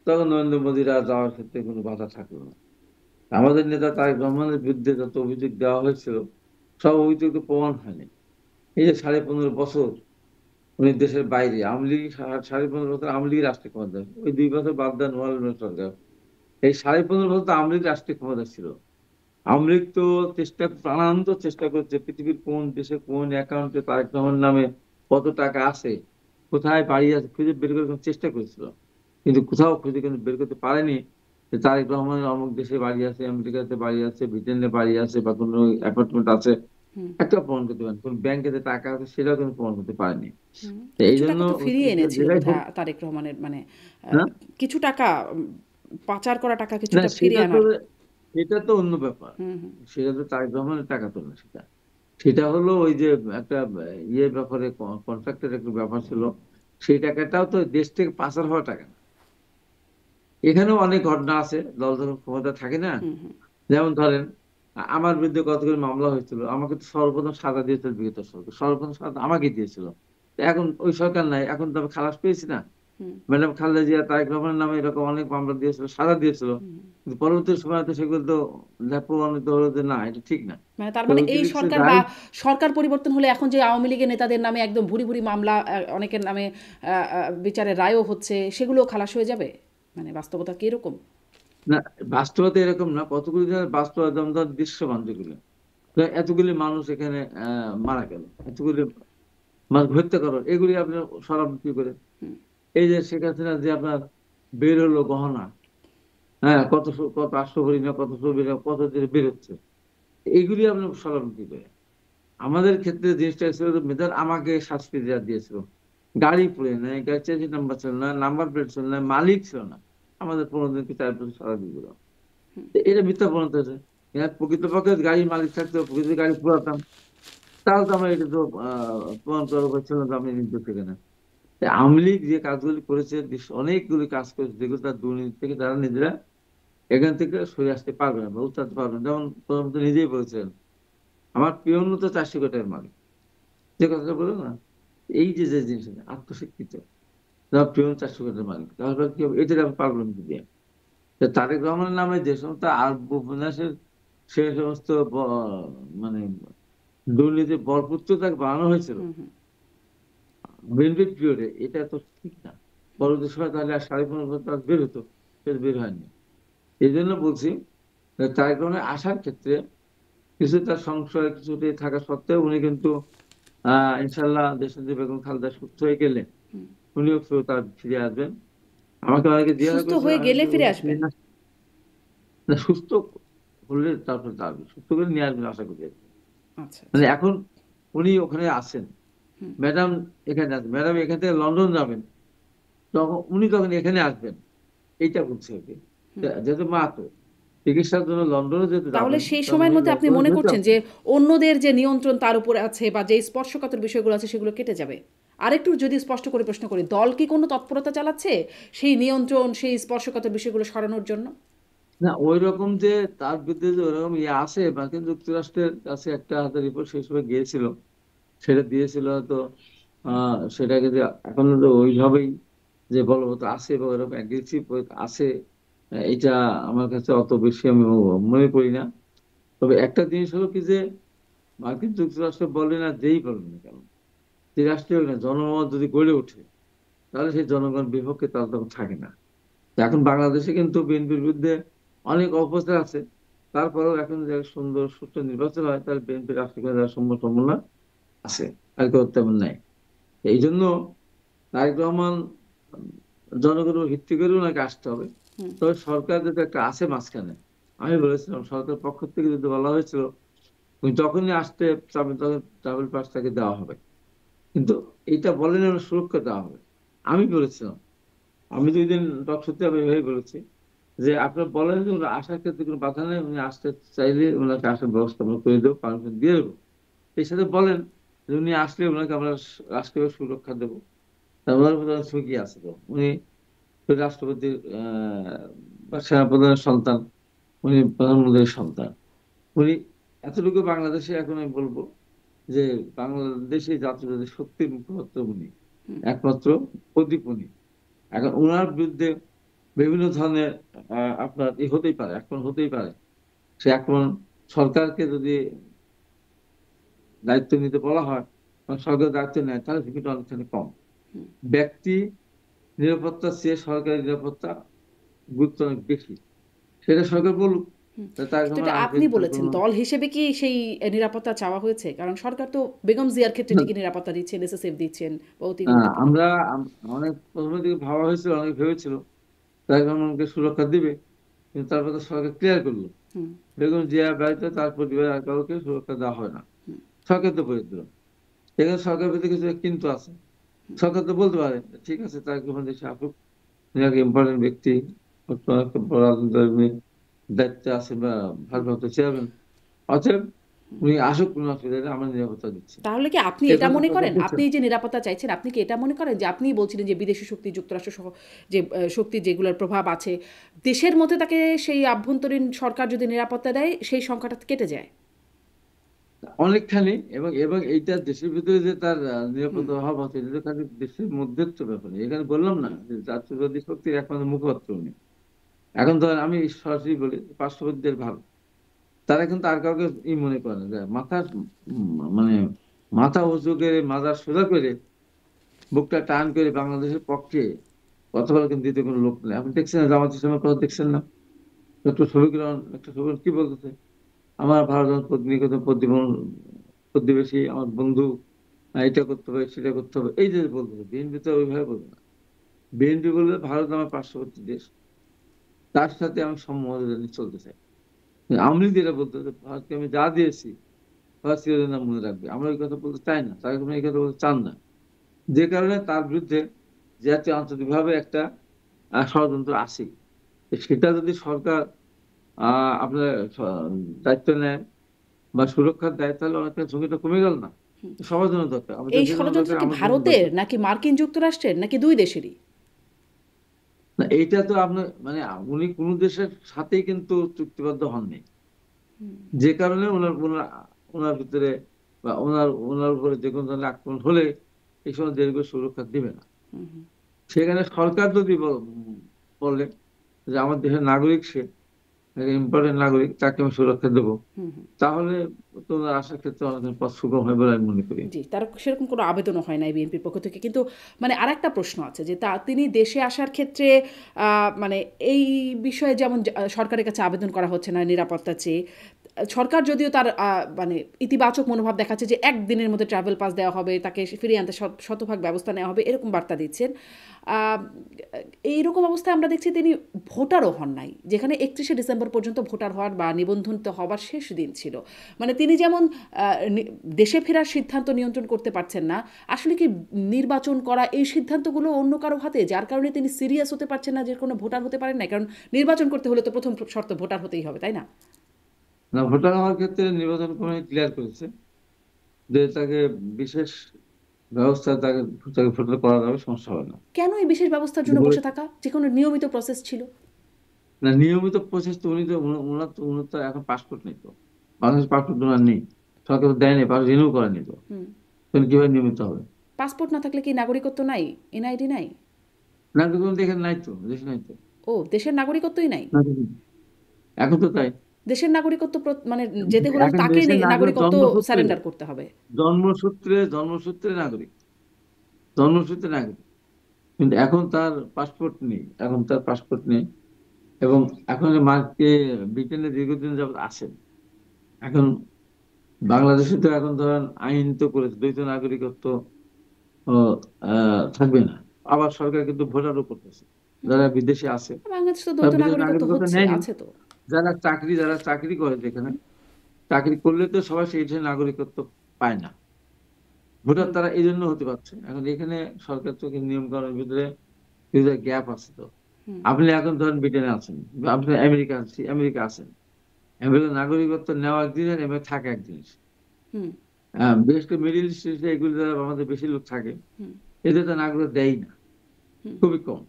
তখন নরেন্দ্র মোদীরা যাওয়ার ক্ষেত্রে কোনো বাধা থাকলো না। আমাদের নেতা তারেক রহমানের বিরুদ্ধে যত অভিযোগ দেওয়া হয়েছিল সব অভিযোগ তো প্রমাণ হয়নি। এই যে 15.5 বছর উনি দেশের বাইরে, আওয়ামী লীগ 15.5 বছর আওয়ামী লীগের রাষ্ট্রীয় ক্ষমতা, ওই 2 বছর বাদ দেন ওয়ালমের সরকার, এই 15.5 বছর তো আওয়ামী লীগ রাষ্ট্রীয় ক্ষমতা ছিল। আওয়ামী লীগ তো প্রাণান্ত চেষ্টা করছে পৃথিবীর কোন দেশে কোন অ্যাকাউন্টে তারেক রহমান নামে কত টাকা আছে, কোথায় বাড়ি আছে খুঁজে বের করার চেষ্টা করেছিল, কিন্তু কোথাও খুঁজে কিন্তু বের করতে পারেনি যে তারেক রহমানের অমুক দেশে বাড়ি আছে, আমেরিকাতে বাড়ি আছে, ব্রিটেনে বাড়ি আছে, বা কোনো অ্যাপার্টমেন্ট আছে, একটা প্রমাণ করতে পারেন, কোন ব্যাংকে যে টাকা আছে সেটাও কিন্তু প্রমাণ করতে পারেনি। তো এই কিছু জন্য টাকা তো ফিরিয়ে এনেছিল যেটাই হোক বোধহয় তারেক রহমানের, মানে না, কিছু টাকা পাচার করা টাকা না কিছুটা সেটা ফিরিয়ে তো আনার। সেটা তো অন্য ব্যাপার। হুম, হুম, সেটা তো তারেক রহমানের টাকা তো না, সেটা সেটা হলো ওই যে একটা ইয়ে ব্যাপারে, কন্ট্রাক্টের একটা ব্যাপার ছিল, সেই টাকাটাও তো দেশ থেকে পাচার হওয়া টাকা না। এখানেও অনেক ঘটনা আছে, দল যখন ক্ষমতা থাকে না, হুম, হুম, যেমন ধরেন আমার বিরুদ্ধে কতগুলো মামলা হয়েছিল, আমাকে তো সর্বপ্রথম সাজা দিয়েছিল বিগত সরকার, সর্বপ্রথম সাজা আমাকে দিয়েছিল। তো এখন ওই সরকার নাই, এখন তো আমি খালাস পেয়েছি না। হুম, ম্যাডাম খালেদা জিয়া তারেক রহমানের নামে এরকম অনেক মামলা দিয়েছিল, সাজা দিয়েছিল, হুম। কিন্তু পরবর্তী সময় তো সেগুলো তো প্রমাণিত হলো যে না, এটা ঠিক না। মানে তার তো মানে এই উইকিলিক্সে সরকার বা যাই, সরকার পরিবর্তন হলে এখন যে আওয়ামী লীগের নেতাদের নামে একদম ভুরি ভুরি মামলা, অনেকের নামে বিচারের রায়ও হচ্ছে, সেগুলো খালাস হয়ে যাবে? মানে বাস্তবতা কি এরকম? না বাস্তবতা এরকম না, কতগুলি বাস্তবতা, যেমন ধর দৃশ্যমান যেগুলো, তো এতগুলি মানুষ এখানে মারা গেল, এতগুলি মানুষ হত্যা করো, এগুলি আপনি সরাবেন কি করে? এই যে শেখ হাসিনা যে আপনার বের হলো গহনা, হ্যাঁ, কত 800 ভরি না কত ছবি না কত দিয়ে বের হচ্ছে, এইগুলি আপনি সরাবেন কি করে? আমাদের ক্ষেত্রে জিনিসটা ছিল যে মেধার আমাকে শাস্তি দেওয়া দিয়েছিল, গাড়ি পুড়ে নেয়, গাড়ি চেঞ্জ নাম্বার ছিল না, নাম্বার প্লেট ছিল না, মালিক ছিল না, আমাদের 15 দিনকে 4 বছর সারা দিয়ে দিল। এটা মিথ্যা প্রমাণিত হয়েছে। প্রকৃতপক্ষে গাড়ির মালিক থাকতো, প্রকৃত গাড়ি পুরাতাম, তাহলে তো আমরা এটা তো প্রমাণ করা হচ্ছিল না যে আমি নির্দোষ এখানে। তাই আওয়ামী লীগ যে কাজগুলি করেছে, অনেকগুলি কাজ করেছে যেগুলো তার দুর্নীতি থেকে তারা নিজেরা এখান থেকে সরে আসতে পারবে না বা উত্তরতে পারবে না। যেমন প্রধানমন্ত্রী নিজেই বলেছেন, আমার পিয়ন তো 400 কোটির মালিক, যে কথাটা বললো না, এই যে যে জিনিস আত্মস্বীকৃত, যারা পিয়ন 400 কোটির মালিক, তাহলে কি হবে? এটা আমি পারলাম কি দিয়ে? তো তারেক রহমানের নামে যে সমস্ত আরব উপন্যাসের সে সমস্ত মানে দুর্নীতি বরপুত্র তাকে বানানো হয়েছিল হুম, হুম। বিএনপির পিরিয়ডে, এটা তো ঠিক না। পরবর্তী সময় তাহলে আর 15.5 বছর তার বের হতো, সেটা বের হয়নি। এই জন্য বলছি যে তারেক রহমানের আসার ক্ষেত্রে কিছু তার সংশয় কিছুতে থাকা সত্ত্বেও উনি কিন্তু ইনশাল্লাহ দেশনেত্রী বেগম খালেদা সুস্থ হয়ে গেলে উনিও তার ফিরে আসবেন। আমাকে অনেকে জিজ্ঞাসা সুস্থ করেছিল, হয়ে আমি গেলে তো ফিরে উনি আসবেন? ফিরে না, সুস্থ হলে তারপরে তার সুস্থ করে নিয়ে আসবেন আশা করি। আচ্ছা, মানে আচ্ছা। এখন উনি ওখানে আছেন, ম্যাডাম এখানে আছেন, ম্যাডাম এখান থেকে লন্ডন যাবেন, তখন উনি তখন এখানে আসবেন, এইটা বলছে ওকে। যেহেতু মা তো চিকিৎসার জন্য লন্ডনে যেতে তাহলে যাবেন, সেই তখন সময়ের উনি মধ্যে আপনি লন্ডনে মনে যেতে করছেন হবে। যে অন্যদের যে নিয়ন্ত্রণ তার উপরে আছে বা যে স্পর্শকাতর বিষয়গুলো আছে সেগুলো কেটে যাবে? আরেকটু যদি স্পষ্ট করে প্রশ্ন করি, দল কি কোনো তৎপরতা চালাচ্ছে সেই নিয়ন্ত্রণ, সেই স্পর্শকাতর বিষয়গুলো সরানোর জন্য? না ওই রকম যে তার বিরুদ্ধে যে ওইরকম ইয়ে আসে, মার্কিন যুক্তরাষ্ট্রের কাছে একটা হাতে রিপোর্ট সেই সময় গিয়েছিল, সেটা দিয়েছিল হয়তো। সেটাকে যে এখন যে ওইভাবেই যে বলবৎ আছে বা ওইরকম অ্যাগ্রেসিভ আছে, এটা আমার কাছে অত বেশি আমি মনে করি না। তবে একটা জিনিস হলো কি যে মার্কিন যুক্তরাষ্ট্র বলে না, যেই বলেন না কেন, যে রাষ্ট্রীয় না জনমত যদি গড়ে ওঠে, তাহলে সেই জনগণ বিপক্ষে তারা তখন থাকে না। তো এখন বাংলাদেশে কিন্তু বিএনপির বিরুদ্ধে অনেক অপপ্রচার আছে। তারপরেও এখন যে সুন্দর সুষ্ঠু নির্বাচন হয়, তাহলে বিএনপি রাষ্ট্রীয় যাওয়ার সম্ভাবনা আছে, আর কেউ তেমন নাই। এই জন্য তারেক রহমান জনগণের ভিত্তি করেও নাকি আসতে হবে। হুম তবে সরকার যদি একটা আছে মাঝখানে, আমি বলেছিলাম সরকার পক্ষ থেকে যদি বলা হয়েছিল উনি যখনই আসতে চাবেন তখন ট্রাভেল পাস তাকে দেওয়া হবে, কিন্তু এটা বলেন সুরক্ষা দেওয়া হবে। আমি বলেছিলাম, আমি 2 দিন টকশোতে আমি এভাবে বলেছি যে আপনার বলেন যে উনি আসার ক্ষেত্রে কোনো বাধা নেই, উনি আসতে চাইলে ওনাকে আসার ব্যবস্থা আমরা করে দেবো, পারমিশন দিয়ে দেবো। এই সাথে বলেন যে উনি আসলে ওনাকে আমরা রাষ্ট্রীয় সুরক্ষা দেবো। তা ওনার প্রধান ঝুঁকি আছে, তো উনি রাষ্ট্রপতির বা সেনাপ্রধানের সন্তান, উনি প্রধানমন্ত্রীর সন্তান। উনি এতটুকু বাংলাদেশে এখন আমি বলবো যে বাংলাদেশে জাতীয় শক্তির মুখপাত্র উনি, হুম একমাত্র প্রদীপ উনি। এখন ওনার বিরুদ্ধে বিভিন্ন ধরনের আপনার হতেই পারে, এখন হতেই পারে। সে এখন সরকারকে যদি দায়িত্ব নিতে বলা হয় বা সরকার দায়িত্ব নেয়, তাহলে ঝুঁকিটা অনেকখানি কম। হুম ব্যক্তি নিরাপত্তা চেয়ে সরকারি নিরাপত্তা গুরুত্ব অনেক বেশি, সেটা সরকার বলুক। হুম। তার কিন্তু কোনো এটা আপনি আসবেন, তার বলেছেন, কোনো দল হিসেবে কি সেই নিরাপত্তা চাওয়া হয়েছে? কারণ সরকার তো বেগম জিয়ার ক্ষেত্রে না। ঠিকই নিরাপত্তা দিচ্ছেন, এসএসএফ দিচ্ছেন বা অতি গুরুত্বপূর্ণ। আমরা অনেক প্রথমের দিকে ভাবা হয়েছিল, অনেক ভেবেছিল তার কারণকে সুরক্ষা দিবে, কিন্তু তারপর তো সরকার ক্লিয়ার করলো হুম বেগম জিয়া ব্যতীত তার পরিবারের আর কাউকে সুরক্ষা দেওয়া হয় না। হুম সরকার তো বলে দিল। এখানে সরকার প্রতি কিছু কিন্তু আছে। সরকার তো বলতে পারে ঠিক আছে, তার কোনো দেশে আসুক, উনি ইম্পর্টেন্ট ব্যক্তি, একটা বড় রাজনৈতিক দায়িত্বে আছে বা ভারপ্রাপ্ত চেয়ারম্যান, অতএব উনি আসুক, কোনো অসুবিধা নেই, আমরা নিরাপত্তা দিচ্ছি। তাহলে কি আপনি এ এটা কথা মনে সরকার করেন, বলছে আপনি না। এই যে নিরাপত্তা চাইছেন, আপনি কি এটা মনে করেন যে আপনিই বলছিলেন যে বিদেশি শক্তি, যুক্তরাষ্ট্র সহ যে শক্তি যেগুলোর প্রভাব আছে দেশের মধ্যে, তাকে সেই আভ্যন্তরীণ সরকার যদি নিরাপত্তা দেয় সেই সংখ্যাটা কেটে যায়? অনেকখানি, এবং এবং এইটা দেশের ভিতরে যে তার হুম নিরাপত্তা অভাব আছে, এটা তো খালি দেশের মধ্যে তো ব্যাপার না। এখানে বললাম না যে জাতীয়বাদী শক্তির একমাত্র মুখপাত্র উনি। এখন ধরেন আমি সরাসরি বলি, পার্শ্ববর্তীদের ভালো, তারা কিন্তু আর কাউকে মনে করে না, যে মাথার মানে মাথা উঁচু করে মাথা সোজা করে বুকটা টান করে বাংলাদেশের পক্ষে কথা বলা কিন্তু দ্বিতীয় কোনো লোক নেই। আপনি দেখছেন না জামাত ইসলামের কথা, দেখছেন না? ডক্টর শফিকুর রহমান, একটা শফিকুর কি বলতেছে, আমার ভারত নিকট প্রতিবেশী, আমার বন্ধু, এটা করতে হবে সেটা করতে হবে, এই যে বলতেছে। বিএনপি তো ওইভাবে বলবে না। বিএনপি বলবে ভারত আমার পার্শ্ববর্তী দেশ, তার সাথে আমি সম্মর্যাদা নিয়ে চলতে চাই। আওয়ামী লীগ যেটা বলতে, ভারতকে আমি যা দিয়েছি ভারত চিরদিন নাম মনে রাখবে, আমরা এই কথা বলতে চাই না, তারা কোনো এই কথা বলতে চান না। যে কারণে তার বিরুদ্ধে জাতীয় আন্তর্জাতিকভাবে একটা ষড়যন্ত্র আছে। সেটা যদি সরকার আপনার দায়িত্ব নেয় বা সুরক্ষার দেয়, তাহলে অনেকটা ঝুঁকিটা কমে গেল না? সবার জন্য দরকার, আমাদের এই দেশের জন্য ষড়যন্ত্র দরকার, কি আমাদের জন্য ভারতের দরকার। নাকি মার্কিন যুক্তরাষ্ট্রের নাকি দুই দেশেরই? না, এইটা তো আপনার মানে উনি কোনো দেশের সাথেই কিন্তু চুক্তিবদ্ধ হননি। যে কারণে ওনার ওনার ওনার ভিতরে বা ওনার ওনার উপরে যে কোনো ধরনের আক্রমণ হলে এই সময় দীর্ঘ সুরক্ষা দিবে না। সেখানে সরকার যদি বলে যে আমার দেশের নাগরিক, সে ইম্পর্টেন্ট নাগরিক, তাকে আমি সুরক্ষা দেবো, হুম হুম তাহলে তোমার আসার ক্ষেত্রে অনেক পথ সুগম হয় বলে আমি মনে করি। জি, তার সেরকম কোনো আবেদনও হয় নাই বিএনপির পক্ষ থেকে। কিন্তু মানে আরেকটা প্রশ্ন আছে যে তিনি দেশে আসার ক্ষেত্রে মানে এই বিষয়ে যেমন সরকারের কাছে আবেদন করা হচ্ছে না নিরাপত্তা চেয়ে। সরকার যদিও তার মানে ইতিবাচক মনোভাব দেখাচ্ছে যে একদিনের মধ্যে ট্রাভেল পাস দেওয়া হবে, তাকে ফিরিয়ে আনতে শতভাগ ব্যবস্থা নেওয়া হবে, এরকম বার্তা দিচ্ছেন। আ এইরকম অবস্থায় আমরা দেখছি তিনি ভোটারও হন নাই। যেখানে ৩১শে ডিসেম্বর পর্যন্ত ভোটার হওয়ার বা নিবন্ধিত হওয়ার শেষ দিন ছিল। মানে তিনি যেমন আ নি দেশে ফেরার সিদ্ধান্ত নিয়ন্ত্রণ করতে পারছেন না, আসলে কি নির্বাচন করা এই সিদ্ধান্তগুলো অন্য কারো হাতে? যার কারণে তিনি সিরিয়াস হতে পারছেন না যে কোনো ভোটার হতে পারেন না। কারণ নির্বাচন করতে হলে তো প্রথম শর্ত ভোটার হতেই হবে, তাই না? না, ভোটার হওয়ার ক্ষেত্রে নির্বাচন কমিশন ক্লিয়ার করেছে যে তাকে বিশেষ ব্যবস্থা, তাকে তাকে ভোটার করা যাবে, সমস্যা হবে না। কেন এই বিশেষ ব্যবস্থার জন্য বসে থাকা? যেকোনো নিয়মিত প্রসেস ছিল। না, নিয়মিত প্রসেস তো উনি তো উনার তো এখন পাসপোর্ট নেই তো, বাংলাদেশ পাসপোর্ট ওনার নেই, সরকার তো দেয়নি, রিনিউ করেনি তো, হুম। তখন কিভাবে নিয়মিত হবে? পাসপোর্ট না থাকলে কি নাগরিকত্ব নাই? এনআইডি নাই? নাগরিক এখানে নাই তো, দেশে নাই তো। ও, দেশের নাগরিকত্বই নাই? নাগরিক নেই। এখন তো তাই। দেশের নাগরিকত্ব মানে যেতে হলে তো এখন তাকে দেশের নাগরিক নাগরিকত্ব জন্মসূত্রে, সারেন্ডার করতে হবে। জন্মসূত্রে নাগরিক, জন্মসূত্রে নাগরিক, কিন্তু এখন তার পাসপোর্ট নেই, এখন তার পাসপোর্ট নেই। এবং এখন মার্কে ব্রিটেনে দীর্ঘদিন যাবত আছেন। এখন বাংলাদেশে তো এখন ধরেন আইন তো করেছে দ্বৈত নাগরিকত্ব ও, থাকবে না। আবার সরকার কিন্তু ভোটারও করতেছে, যারা বিদেশে আছে বাংলাদেশ তো তারা দ্বৈত বিদেশ নাগরিকত্ব নাগরিকত্ব হচ্ছে, নেয়নি। আছে তো। যারা চাকরি করে যেখানে, চাকরি করলে তো সবাই সেই দেশের নাগরিকত্ব পায় না। ভোটার হুম। তারা এই জন্য হতে পারছে। এখন এখানে সরকার তো নিয়ম কানুনের ভিতরে গ্যাপ আছে তো। হুম। আপনি এখন ধরেন ব্রিটেনে আছেন, বা আপনি আমেরিকা আছেন, আমেরিকার নাগরিকত্ব নেওয়া এক জিনিস, এবার থাকা এক জিনিস। হুম। বিশেষ করে মিডিল ইস্ট এগুলো যারা আমাদের বেশি লোক থাকে, হুম। এদের তো নাগরিকত্ব দেয় না, হুম। খুবই কম।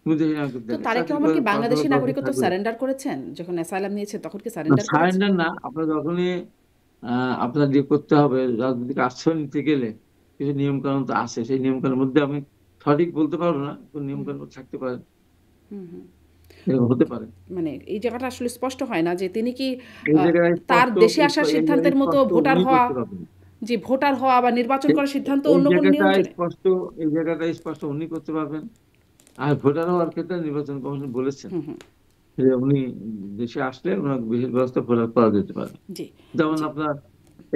বিদেশি নাগরিক তো দেয় না। তারেক চাকরি রহমান করে কি 5 বছর বাংলাদেশি 10 বছর নাগরিকত্ব থাকবে। সারেন্ডার করেছেন? যখন অ্যাসাইলাম নিয়েছে তখন কি না, সারেন্ডার করেছে? সারেন্ডার না, আপনার যখনই আপনার দিয়ে করতে হবে রাজনৈতিক আশ্রয় নিতে গেলে, কিছু নিয়ম কানুন তো আছে। সেই নিয়ম কানুনের মধ্যে আমি সঠিক বলতে পারবো না, কোন নিয়ম হুম। কানুন থাকতে পারে, হুম। হুম। এরকম হতে পারে। মানে এই জায়গাটা আসলে স্পষ্ট হয় না যে তিনি কি এই আহ, জায়গায় তার স্পষ্ট, দেশে আসার এই জায়গায় সিদ্ধান্তের মতো স্পষ্ট ভোটার উনি হওয়া, করতে পারবেন। যে ভোটার হওয়া বা নির্বাচন এই করার সিদ্ধান্ত এই অন্য কোনো জায়গাটা নিয়ন্ত্রণে? স্পষ্ট, এই জায়গাটা স্পষ্ট উনি করতে পারবেন। আর ভোটার হওয়ার ক্ষেত্রে নির্বাচন কমিশন বলেছেন হুম। হুম। যে উনি দেশে আসলে ওনার বিশেষ ব্যবস্থা ভোটার করা যেতে পারে। জি। যেমন জি। আপনার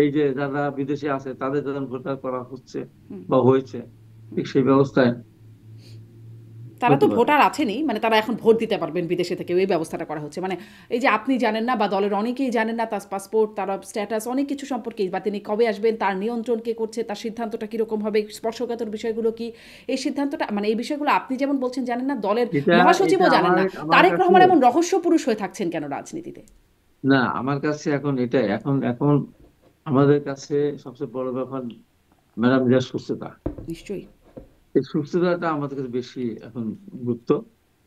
এই যে যারা বিদেশে আছে তাদের যেমন ভোটার করা হচ্ছে হুম। বা হয়েছে, ঠিক সেই ব্যবস্থায় তারা তো হতে পারে। ভোটার আছেনই, মানে তারা এখন ভোট দিতে পারবেন বিদেশে থেকে, এই ব্যবস্থাটা করা হচ্ছে। মানে এই যে আপনি জানেন না বা দলের অনেকেই জানেন না তার পাসপোর্ট, তার স্ট্যাটাস, অনেক কিছু সম্পর্কে, বা তিনি কবে আসবেন, তার নিয়ন্ত্রণ কে করছে, তার সিদ্ধান্তটা কীরকম হবে, স্পর্শকাতর বিষয়গুলো কি, এই সিদ্ধান্তটা মানে এই বিষয়গুলো আপনি যেমন বলছেন জানেন না, দলের এটা এটা মহাসচিবও জানেন আমার না। আমার তারেক কাছে, রহমান এমন রহস্য পুরুষ হয়ে থাকছেন কেন রাজনীতিতে? না আমার কাছে এখন এটা, এখন এখন আমাদের কাছে সবচেয়ে বড় ব্যাপার ম্যাডাম যা সুস্থতা, নিশ্চয়ই। এই সুস্থতাটা আমাদের কাছে বেশি এখন গুরুত্ব।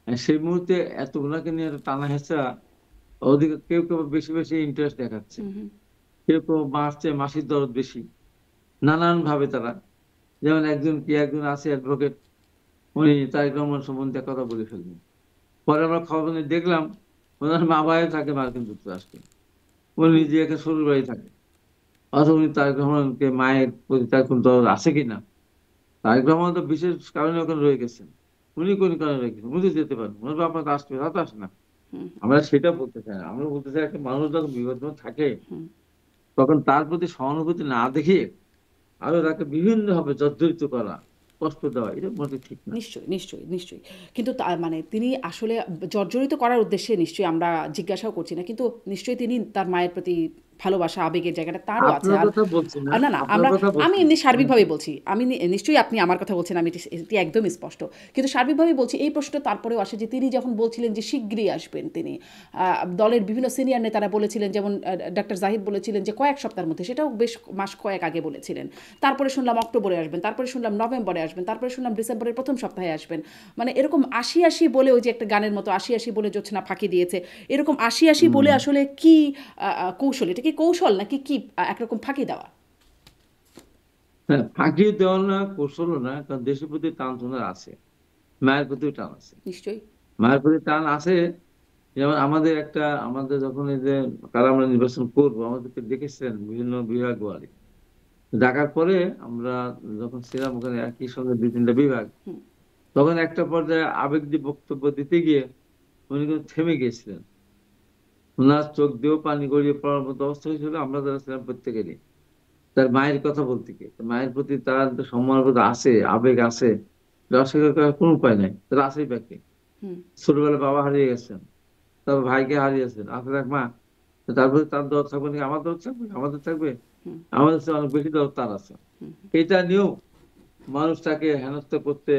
আর সেই মুহূর্তে এতগুলাকে নিয়ে এত টানা হেঁচড়া, ওদিকে কেউ কেউ বেশি বেশি ইন্টারেস্ট দেখাচ্ছে, হুম। হুম। কেউ কেউ মারছে, মাসির দরদ বেশি, নানান ভাবে তারা। যেমন একজন আছে অ্যাডভোকেট, উনি তারেক রহমান সম্বন্ধে কথা বলে ফেললেন। পরে আমরা খবর নিয়ে দেখলাম ওনার মা ভাই থাকে মার্কিন যুক্তরাষ্ট্রে, উনি হুম। নিজে একটা শ্বশুর বাড়ি থাকে। অথবা উনি তারেক রহমানকে মায়ের প্রতি তার কোন দরদ আছে কিনা, তারেক রহমান তো বিশেষ কারণে ওখানে রয়ে গেছেন, উনি কোন কারণে রয়ে গেছেন, উনি তো যেতে পারেন, ওনার বাবা তো আসবে, তা তো আসে না। হুম। আমরা সেটা বলতে চাই না, আমরা বলতে চাই একটা মানুষ যখন বিপদ থাকে হুম। তখন তার প্রতি সহানুভূতি না দেখিয়ে আরো তাকে বিভিন্ন ভাবে জর্জরিত করা, কষ্ট দেওয়া, এটা মোটেই ঠিক না। নিশ্চয়ই, নিশ্চয়ই, নিশ্চয়ই। কিন্তু মানে তিনি আসলে জর্জরিত করার উদ্দেশ্যে নিশ্চয়ই আমরা জিজ্ঞাসাও করছি না। কিন্তু নিশ্চয়ই তিনি তার মায়ের প্রতি ভালোবাসা, আবেগের জায়গাটা তারও আছে। আপনার আর কথা বলছি না, না, না, আপনার আমরা কথা আমি বলছি না, এমনি শুনেন তো। সার্বিকভাবেই বলছি। আমি নিশ্চয়ই আপনি আমার কথা বলছেন, আমি এটি একদমই স্পষ্ট। কিন্তু সার্বিকভাবেই বলছি, এই প্রশ্নটা তারপরেও আসে যে তিনি যখন বলছিলেন যে শিগগিরই আসবেন তিনি, দলের বিভিন্ন সিনিয়র নেতারা বলেছিলেন, যেমন ডাক্তার জাহিদ বলেছিলেন যে কয়েক সপ্তাহের মধ্যে, সেটাও বেশ মাস কয়েক আগে বলেছিলেন। তারপরে শুনলাম অক্টোবরে আসবেন, তারপরে শুনলাম নভেম্বরে আসবেন, তারপরে শুনলাম ডিসেম্বরের প্রথম সপ্তাহে আসবেন। মানে এরকম আশি আশি বলে, ওই যে একটা গানের মতো আশি আশি বলে জোছনা ফাঁকি দিয়েছে, এরকম আশি আশি বলে হম, আসলে কি কৌশল? এটা কি কৌশল নাকি কি একরকম ফাঁকি দেওয়া? হ্যাঁ, ফাঁকি দেওয়া না, কৌশল না, কারণ দেশের প্রতি টান তোনার আছে, মায়ের প্রতিও টান আছে, নিশ্চয়ই। মায়ের প্রতি টান আছে। যেমন আমাদের যখন এই যে কারা আমরা নির্বাচন করবো, আমাদেরকে দেখেছিলেন বিভিন্ন বিভাগ ওয়ারি ডাকার পরে, আমরা যখন ছিলাম ওখানে একই সঙ্গে 2-3টা বিভাগ, হুম। তখন একটা পর্যায়ে আবেগ দিয়ে বক্তব্য দিতে গিয়ে উনি কিন্তু থেমে গিয়েছিলেন। ওনার চোখ দিয়েও পানি গড়িয়ে পড়ার মতো অবস্থা হয়েছিল। আমরা যারা ছিলাম প্রত্যেকেরই, তার মায়ের কথা বলতে গিয়ে, তার মায়ের প্রতি তার যে সম্মানবোধ আছে, আবেগ আছে, এটা অস্বীকার করার কোনো উপায় নাই, তার আছেই ব্যাকে। হুম। ছোটবেলায় বাবা হারিয়ে গেছেন, তারপর ভাইকে হারিয়েছেন, আসলে এক মা, তারপরে তার দর থাকবে নাকি আমার দর থাকবে, আমাদের থাকবে, হুম। আমাদের চেয়ে অনেক বেশি দর তার আছে। হুম। এটা নিয়েও মানুষ তাকে হেনস্থা করতে,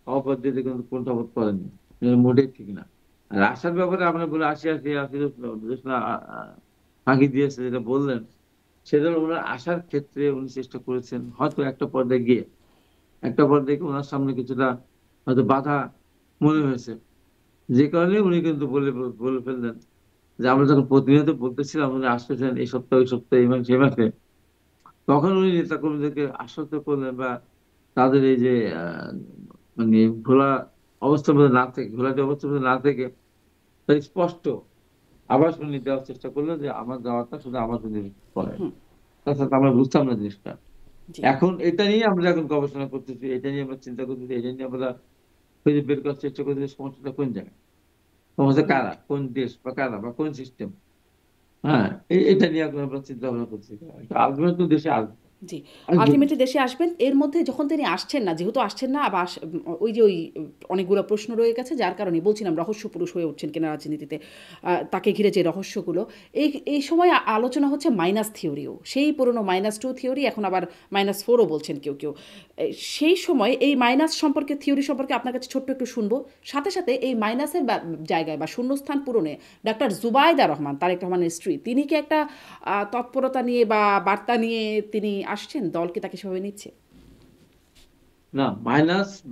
অপরাধীদের কিন্তু কুণ্ঠাবোধ করেনি, এটা মোটেই ঠিক না। আর আসার ব্যাপারে আমরা বলে আসি আসি আসি জোছনা ফাঁকি দিয়েছে যেটা বললেন, সেটা হলো ওনার আসার ক্ষেত্রে উনি চেষ্টা করেছেন, হয়তো একটা পর্যায়ে গিয়ে ওনার সামনে কিছুটা হয়তো বাধা মনে হয়েছে, যে কারণে উনি কিন্তু বলে বলে ফেললেন যে আমরা যখন প্রতিনিয়ত বলতেছিলাম উনি আসতেছেন এই সপ্তাহে ওই সপ্তাহে এই মাসে সে মাসে, তখন উনি নেতা কর্মীদেরকে আশ্বস্ত করলেন বা তাদের এই যে আহ, মানে ঘোলা অবস্থার মধ্যে না থেকে, ঘোলাটে অবস্থার মধ্যে না থেকে তার স্পষ্ট আভাস উনি দেওয়ার চেষ্টা করলেন যে আমার যাওয়াটা শুধু আমার জন্য করেন, হুম। তাছাড়া আমরা বুঝতাম না জিনিসটা। জি। এখন এটা নিয়ে আমরা এখন গবেষণা করতেছি, এটা নিয়ে আমরা চিন্তা করতেছি, এটা নিয়ে আমরা খুঁজে বের করার চেষ্টা করতেছি সমস্যাটা কোন জায়গায়, সমস্যা হুম। কারা, কোন দেশ বা কারা বা কোন সিস্টেম। হ্যাঁ, এটা নিয়ে এখন আমরা চিন্তা ভাবনা করছি, আলটিমেটলি দেশে আসবে। জি, আসবে। আল্টিমেটলি দেশে আসবেন। এর মধ্যে যখন তিনি আসছেন না, যেহেতু আসছেন না বা ওই যে ওই অনেকগুলো প্রশ্ন রয়ে গেছে, যার কারণে বলছিলাম রহস্য পুরুষ হয়ে উঠছেন কিনা রাজনীতিতে। তাকে ঘিরে যে রহস্যগুলো, এই সময় আলোচনা হচ্ছে মাইনাস থিওরিও। সেই পুরনো -2 থিওরি এখন আবার -4ও বলছেন কেউ, কেউ। সেই সময় এই মাইনাস সম্পর্কে, থিওরি সম্পর্কে আপনার কাছে ছোট্ট একটু শুনবো। সাথে, সাথে এই মাইনাসের জায়গায় বা শূন্যস্থান পূরণে ডাক্তার জুবাইদা রহমান, তারেক রহমানের স্ত্রী, তিনি কি একটা তৎপরতা নিয়ে বা বার্তা নিয়ে তিনি আসছেন? দল কি তাকে সেভাবে নিচ্ছে? না,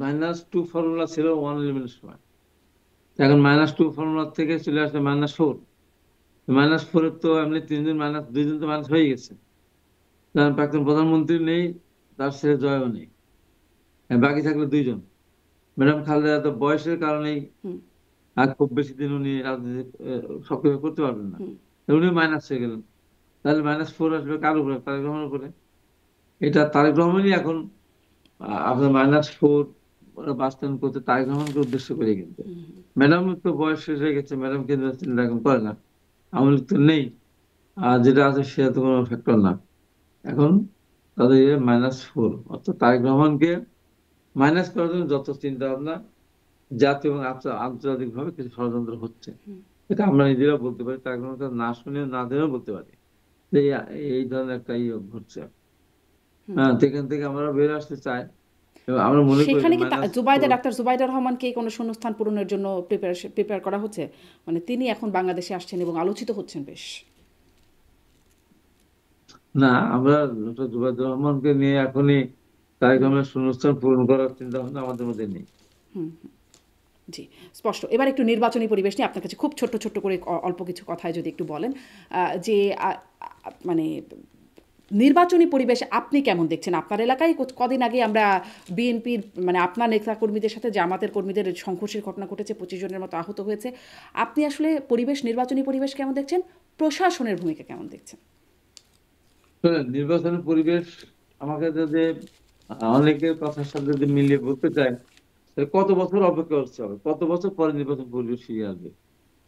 মাইনাস 2 ফর্মুলা ছিল 111 সময়, এখন -2 ফর্মুলা থেকে চলে আসছে -4। -4 এর তো এমনি 3 জন মাইনাস, 2 জন তো মাইনাস হয়ে গেছে, কারণ প্রাক্তন প্রধানমন্ত্রী নেই, তার ছেলে জয়ও নেই, বাকি থাকলো 2 জন। ম্যাডাম খালেদা তো বয়সের কারণেই হুম। আর খুব বেশি দিন উনি রাজনীতি সক্রিয় করতে পারবেন না, হুম। উনি মাইনাস হয়ে গেলেন। তাহলে -4 আসবে কার উপরে? তারেক রহমানের উপরে। এটা তারেক রহমানই এখন আপনার -4 বাস্তবায়ন করতে তারেক রহমানকে উদ্দেশ্য করে, কিন্তু ম্যাডাম তো বয়স শেষ হয়ে গেছে, ম্যাডাম কিন্তু চিন্তা এখন করে না, আওয়ামী লীগ তো নেই, আর যেটা আছে সেটা তো কোনো ফ্যাক্টর না। এখন তাদের -4, অর্থাৎ তারেক রহমানকে মাইনাস করার জন্য যত চিন্তা ভাবনা জাতীয় এবং আন্তর্জাতিক ভাবে কিছু ষড়যন্ত্র হচ্ছে, এটা আমরা নিজেরা বলতে পারি, তারেক রহমান না শুনে না জেনেও বলতে পারি যে এই ধরনের একটা ইয়ে ঘটছে। হ্যাঁ, তো এখান থেকে আমরা বের আসতে চাই এবং আমরা মনে করি সেখানে যে কি জুবাইদা, -4। ডাক্তার জুবাইদা রহমানকে কোনো শূন্যস্থান পূরণের জন্য প্রিপেয়ার করা হচ্ছে? মানে তিনি এখন বাংলাদেশে আসছেন এবং আলোচিত হচ্ছেন বেশ। না, আমরা ডক্টর জুবাইদুর রহমানকে নিয়ে এখনই তারেক রহমানের শূন্যস্থান পূরণ করার চিন্তা ভাবনা আমাদের মধ্যে নেই। জি, স্পষ্ট। এবার একটু নির্বাচনী পরিবেশ নিয়ে আপনার কাছে খুব ছোট্ট, ছোট্ট করে অল্প কিছু কথায় যদি একটু বলেন। যে মানে নির্বাচনী পরিবেশ আপনি কেমন দেখছেন? আপনার এলাকায় কদিন আগে আমরা বিএনপির, মানে আপনার নেতাকর্মীদের সাথে জামাতের কর্মীদের সংঘর্ষের ঘটনা ঘটেছে, 25 জনের মতো আহত হয়েছে। আপনি আসলে নির্বাচনী পরিবেশ কেমন দেখছেন? প্রশাসনের ভূমিকা কেমন দেখছেন? শোনেন, নির্বাচনের পরিবেশ আমাকে যদি অনেকের কথার সাথে যদি মিলিয়ে বলতে চাই, তাহলে কত বছর অপেক্ষা করতে হবে, কত বছর পরে নির্বাচন পরিবেশ ফিরে আসবে,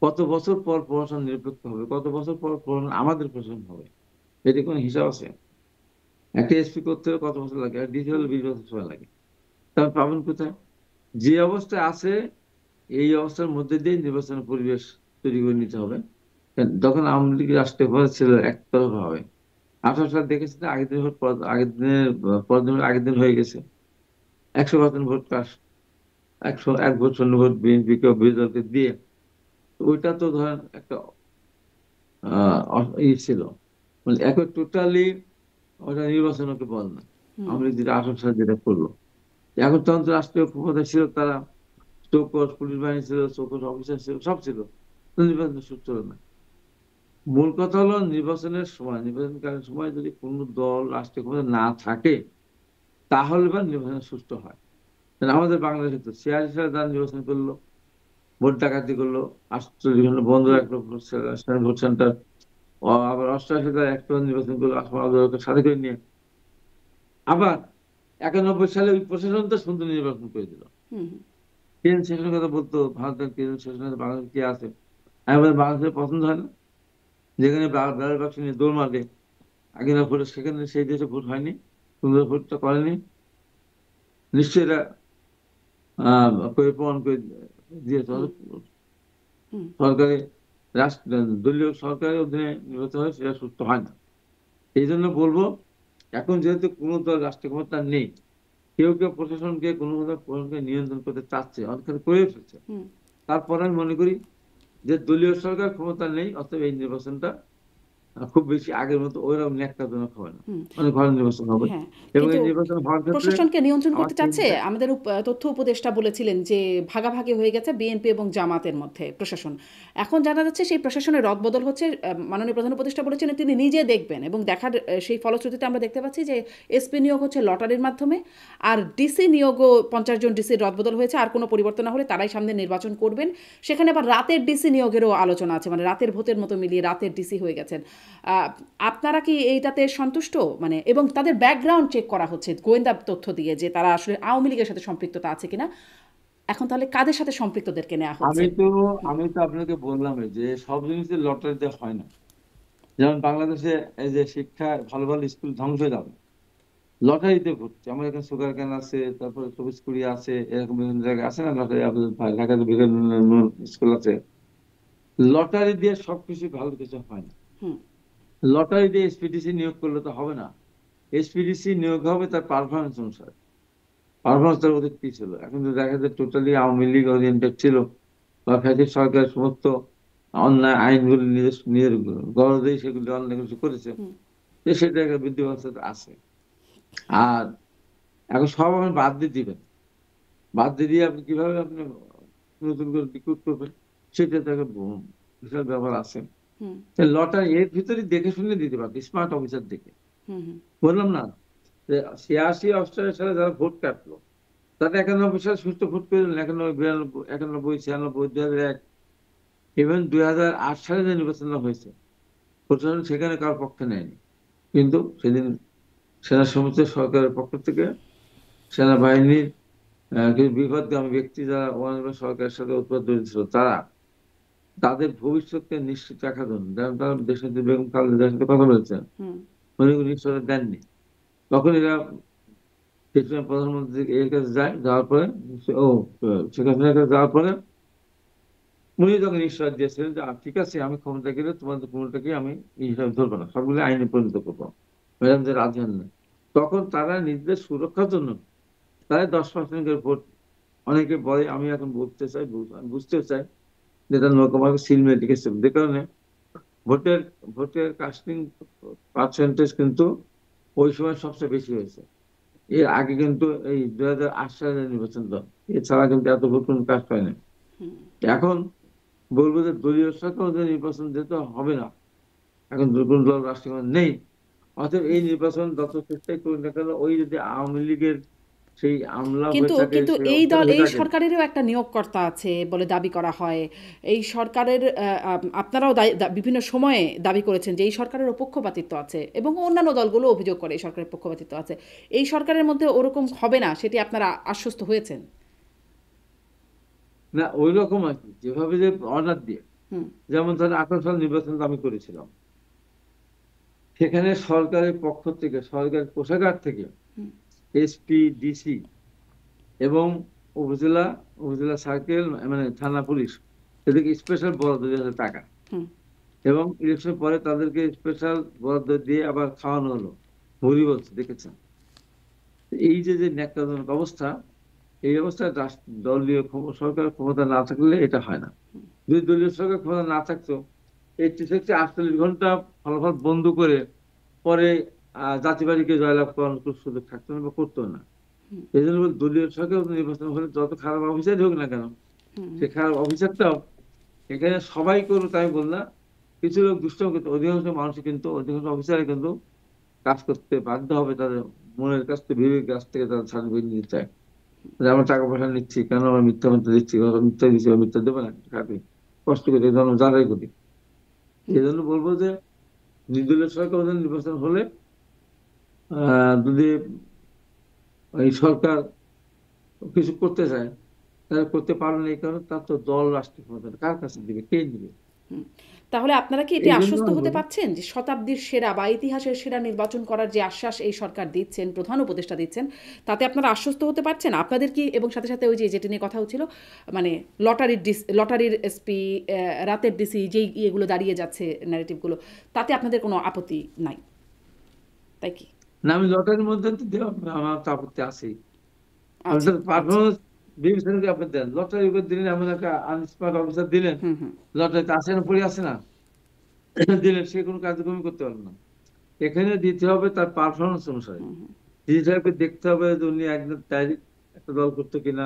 কত বছর পর প্রশাসন নিরপেক্ষ হবে, কত বছর পর আমাদের প্রশাসন হবে, এটি কোনো হিসাব আছে? একটা এসপি করতে হলে কত বছর লাগে, আর ডিসি হলে 20 বছর সময় লাগে, তাহলে পাবেন কোথায়? যে অবস্থায় আছে এই অবস্থার মধ্যে দিয়ে নির্বাচনের পরিবেশ তৈরি করে নিতে হবে। যখন আওয়ামী লীগ রাষ্ট্রীয় ক্ষমতা ছিল একতরফা হবে, 18 সাল দেখেছি না, আগের দিন ভোট আগের দিনের পরের দিন আগের দিন হয়ে গেছে, 100% ভোট কাস্ট, 101 ভোট শূন্য ভোট বিএনপি কে বিরোধী দলকে দিয়ে। তো ওইটা তো ধরেন একটা ই ছিল, মানে এখন টোটালি ওটা নির্বাচন ওকে বল না, আওয়ামী লীগ যেটা 18 সালে যেটা করলো। এখন তখন তো রাষ্ট্রীয় ক্ষমতা ছিল, তারা চৌকস পুলিশ বাহিনী ছিল, চৌকস অফিসার ছিল, সব ছিল, তো নির্বাচন সুস্থ হলো না। মূল কথা হলো নির্বাচনের সময়, নির্বাচনকালীন সময় যদি কোনো দল রাষ্ট্রীয় ক্ষমতা না থাকে, তাহলে বা নির্বাচন সুষ্ঠু হয়। তাহলে আমাদের বাংলাদেশে তো 86 সালে তারা নির্বাচন করলো, ভোট ডাকাতি করলো, 48 ঘন্টা বন্ধ রাখলো ভোট সেন্টার। আবার 88 তারা একটা নির্বাচন করলো সাথে করে নিয়ে। আবার 91 সালে ওই প্রশাসন তো সুন্দর নির্বাচন করে দিল। কেন্দ্র শাসনের কথা বলতো, ভারতের কেন্দ্র শাসনে বাংলাদেশ কে আছে, আমাদের বাংলাদেশের পছন্দ হয় না, যেখানে ব্যালট বাক্স নিয়ে দৌড় মারবে আগে না ভোটে, সেখানে সেই দেশে ভোট হয়নি, সুন্দর ভোটটা করেনি, নিশ্চয়ই এটা করে প্রমাণ করে দিয়েছে। সরকারি রাষ্ট্র দলীয় সরকারের অধীনে নির্বাচন হয়, সেটা সুস্থ হয় না। এই জন্য বলবো, এখন যেহেতু কোনো দল রাষ্ট্রীয় ক্ষমতা নেই, কেউ কেউ প্রশাসনকে কোনো প্রশাসনকে নিয়ন্ত্রণ করতে চাচ্ছে, অনেক করে ফেলছে, তারপরে আমি মনে করি যে দলীয় সরকার ক্ষমতা নেই, অতএব এই নির্বাচনটা খুব বেশি আগের মতো ওইরকম ন্যাক্কারজনক হবে না, হুম। অনেক ভালো নির্বাচন হবে। হ্যাঁ, এবং কিন্তু এই নির্বাচন হওয়ার ক্ষেত্রে প্রশাসনকে নিয়ন্ত্রণ আমার করতে চাচ্ছে। চিন্তা, আমাদের তথ্য উপদেষ্টা বলেছিলেন যে ভাগাভাগি হয়ে গেছে বিএনপি এবং জামাতের মধ্যে প্রশাসন। এখন জানা যাচ্ছে সেই প্রশাসনের রদবদল হচ্ছে। মাননীয় প্রধান উপদেষ্টা বলেছিলেন তিনি নিজে দেখবেন, এবং দেখার সেই ফলশ্রুতিতে আমরা দেখতে পাচ্ছি যে এসপি নিয়োগ হচ্ছে লটারির মাধ্যমে, আর ডিসি নিয়োগও 50 জন ডিসির রদবদল হয়েছে। আর কোনো পরিবর্তন না হলে তারাই সামনে নির্বাচন করবেন। সেখানে আবার রাতের ডিসি নিয়োগেরও আলোচনা আছে, মানে রাতের ভোটের মতো মিলিয়ে রাতের ডিসি হয়ে গেছেন। আহ, আপনারা কি এইটাতে সন্তুষ্ট? মানে এবং তাদের ব্যাকগ্রাউন্ড চেক করা হচ্ছে গোয়েন্দা তথ্য দিয়ে যে তারা আসলে আওয়ামী লীগের সাথে সম্পৃক্ততা আছে কিনা। এখন তাহলে কাদের সাথে সম্পৃক্তদেরকে নেওয়া হচ্ছে? আমি তো আমি তো আপনাকে বললাম যে সব জিনিসের লটারিতে হয় না। যেমন বাংলাদেশে এই যে শিক্ষা, ভালো ভালো স্কুল ধ্বংস হয়ে যাবে, লটারিতে ভর্তি। আমার এখানে সুগার ক্যান আছে, তারপরে সবুজকুড়ি আছে, এরকম বিভিন্ন জায়গায় আছে না লটারি, আপনাদের ঢাকাতে বিভিন্ন স্কুল আছে। লটারি দিয়ে সবকিছু ভালো কিছু হয় না। হুম। লটারি দিয়ে এসপিডিসি নিয়োগ করলে তো হবে না। এসপিডিসি নিয়োগ হবে তার পারফরমেন্স অনুসারে। পারফরমেন্স তার ওদের কি ছিল, এখন তো দেখা যায় টোটালি আওয়ামী লীগ ওরিয়েন্টেড ছিল, বা ফ্যাসিস্ট সরকার সমস্ত অন্যায় আইনগুলি নিজের নিজের গরজেই সেগুলি অন্যায় কিছু করেছে, যে সেটা একটা বিধি ব্যবস্থা আছে। আর এখন সব আপনি বাদ দিয়ে দিবেন, বাদ দিয়ে দিয়ে আপনি কিভাবে আপনি নতুন করে রিক্রুট করবেন, সেটা তো একটা বিশাল ব্যাপার আছে। হুম। লটারি এর ভিতরে দেখে শুনে দিতে পারবে, স্মার্ট অফিসার দেখে। হুম। হুম। বললাম না যে 86 88 সালে যারা ভোট কাটলো, তাতে 91 সালে সুষ্ঠু ভোট করে দিলেন, 91, 92, 91, 96, 2001, ইভেন 2008 সালে যে নির্বাচন হয়েছে, প্রশাসন সেখানে কারোর পক্ষে নেয়নি। কিন্তু সেদিন সেনা সমিতি সরকারের পক্ষ থেকে সেনাবাহিনীর কিছু বিপদগামী ব্যক্তি যারা ওয়ান সরকারের সাথে উৎপাদ ছিল, তারা তাদের ভবিষ্যৎকে নিশ্চিত রাখার জন্য, যেমন তারা দেশনেত্রী বেগম খালেদার সাথে কথা বলেছেন, হুম। উনি নিশ্চয়তা দেননি। তখন এরা প্রেসিডেন্ট প্রধানমন্ত্রী এর কাছে যায়, যাওয়ার পরে ও শেখ হাসিনার কাছে যাওয়ার পরে উনি তখন নিশ্চয় দিয়েছিলেন যে ঠিক আছে, আমি ক্ষমতা গেলে তোমাদের কোনোটাকে আমি এই হিসাবে ধরবো না, সবগুলো আইনে পরিণত করবো, ম্যাডাম যে রাজি হন না। তখন তারা নিজেদের সুরক্ষার জন্য তারা 10% করে ভোট, অনেকে বলে, আমি এখন বলতে চাই, আমি বুঝতে চাই যে তার নৌকামার্গ সিল মেরে রেখেছে, যে কারণে ভোটের ভোটের কাস্টিং পার্সেন্টেজ কিন্তু ওই সময় সবচেয়ে বেশি হয়েছে। এর আগে কিন্তু এই 2008 সালে নির্বাচন তো, এছাড়া কিন্তু এত ভোট কোনো কাজ পায় না। এখন বলবো যে দলীয় সরকার ওদের নির্বাচন যেতে হবে না, এখন কোন দল রাষ্ট্রীয় নেই। অতএব এই নির্বাচন যত চেষ্টাই করুন না কেন, ওই যদি আওয়ামী লীগের সেই আমলা হয়ে কিন্তু থাকে, কিন্তু সেই এই অবস্থা দল, হয়ে এই থাকে। সরকারেরও একটা নিয়োগকর্তা আছে বলে দাবি করা হয়। এই সরকারের আপনারাও বিভিন্ন সময়ে দাবি করেছেন যে এই সরকারের পক্ষপাতিত্ব আছে, এবং অন্যান্য দলগুলো অভিযোগ করে এই সরকারের পক্ষপাতিত্ব আছে। এই সরকারের মধ্যে ওরকম হবে না, সেটি আপনারা আশ্বস্ত হয়েছেন? না ওই রকম আর কি, যেভাবে যে অর্ডার দিয়ে, হুম। যেমন ধরেন 18 সাল নির্বাচন আমি করেছিলাম, সেখানে সরকারের পক্ষ থেকে, সরকারের কোষাগার থেকে হুম। এসপি, ডিসি এবং উপজেলা উপজেলা সার্কেল, মানে থানা পুলিশ, এদেরকে স্পেশাল বরাদ্দ দেওয়া হয়েছে টাকা। হুম। এবং ইলেকশন পরে তাদেরকে স্পেশাল বরাদ্দ দিয়ে আবার খাওয়ানো হলো, ভুরি বলছে, দেখেছেন। এই যে যে ন্যাক্কারজনক অবস্থা, এই অবস্থায় দলীয় সরকার ক্ষমতা না থাকলে এটা হয় না। যদি দলীয় সরকার ক্ষমতা না থাকতো, এই 48 ঘন্টা ফলাফল বন্ধ করে পরে জাতীয়বাদীকে জয়লাভ করার কোনো সুযোগ থাকতো না বা করতো না। এই জন্য দলীয় সরকার নির্বাচন হলে যত খারাপ অফিসারই হোক না কেন, হুম। সে খারাপ অফিসারটাও এখানে সবাই করবে তাই বল না, কিছু লোক দুষ্টম করতে, অধিকাংশ মানুষ কিন্তু, অধিকাংশ অফিসারই কিন্তু কাজ করতে বাধ্য হবে, তাদের মনের কাছ থেকে, বিবেকের কাছ থেকে তারা সার্টিফিকেট নিতে চায় যে আমরা টাকা পয়সা নিচ্ছি কেন, আমরা মিথ্যা মিথ্যা দিচ্ছি, মিথ্যা দিচ্ছি বা মিথ্যা দেবো না, খাবি কষ্ট করে, এই ধরনের যারাই করি। এই জন্য বলবো যে নির্দলীয় সরকার ওদের নির্বাচন হলে যদি এই সরকার কিছু করতে চায়, তারা করতে পারে না, এই কারণে তার তো দল রাষ্ট্রীয় ক্ষমতা কার কাছে দিবে, কে দিবে। হুম। তাহলে আপনারা কি এটি এই জন্য আশ্বস্ত আমি হতে বলি, পারছেন যে শতাব্দীর সেরা বা ইতিহাসের সেরা নির্বাচন করার যে আশ্বাস এই সরকার দিচ্ছেন, প্রধান উপদেষ্টা দিচ্ছেন, তাতে আপনারা আশ্বস্ত হতে পারছেন? আপনাদের কি, এবং সাথে সাথে ওই যে যেটা নিয়ে কথা হচ্ছিল, মানে লটারির এসপি, রাতের ডিসি, যেই ইয়েগুলো দাঁড়িয়ে যাচ্ছে ন্যারেটিভগুলো, তাতে আপনাদের কোনো আপত্তি নাই, তাই কি? না আমি লটারির মধ্যে তো দেওয়া, আমার তো আপত্তি আছেই। আপনি আচ্ছা। তো আচ্ছা। পারফরমেন্স বিবেচনা আপনি দেন, লটারি করে দিলেন, এমন একটা আনস্মার্ট অফিসার দিলেন, হুম। হুম। লটারিতে আসে না, পড়ে আসে না, দিলে সে কোনো কার্যক্রমই করতে পারবে না। এখানে দিতে হবে তার পারফরমেন্স অনুসারে। হুম, হুম, দিদি সাহেবকে দেখতে হবে যে উনি একদম ডাইরেক্ট একটা দল করতে কিনা,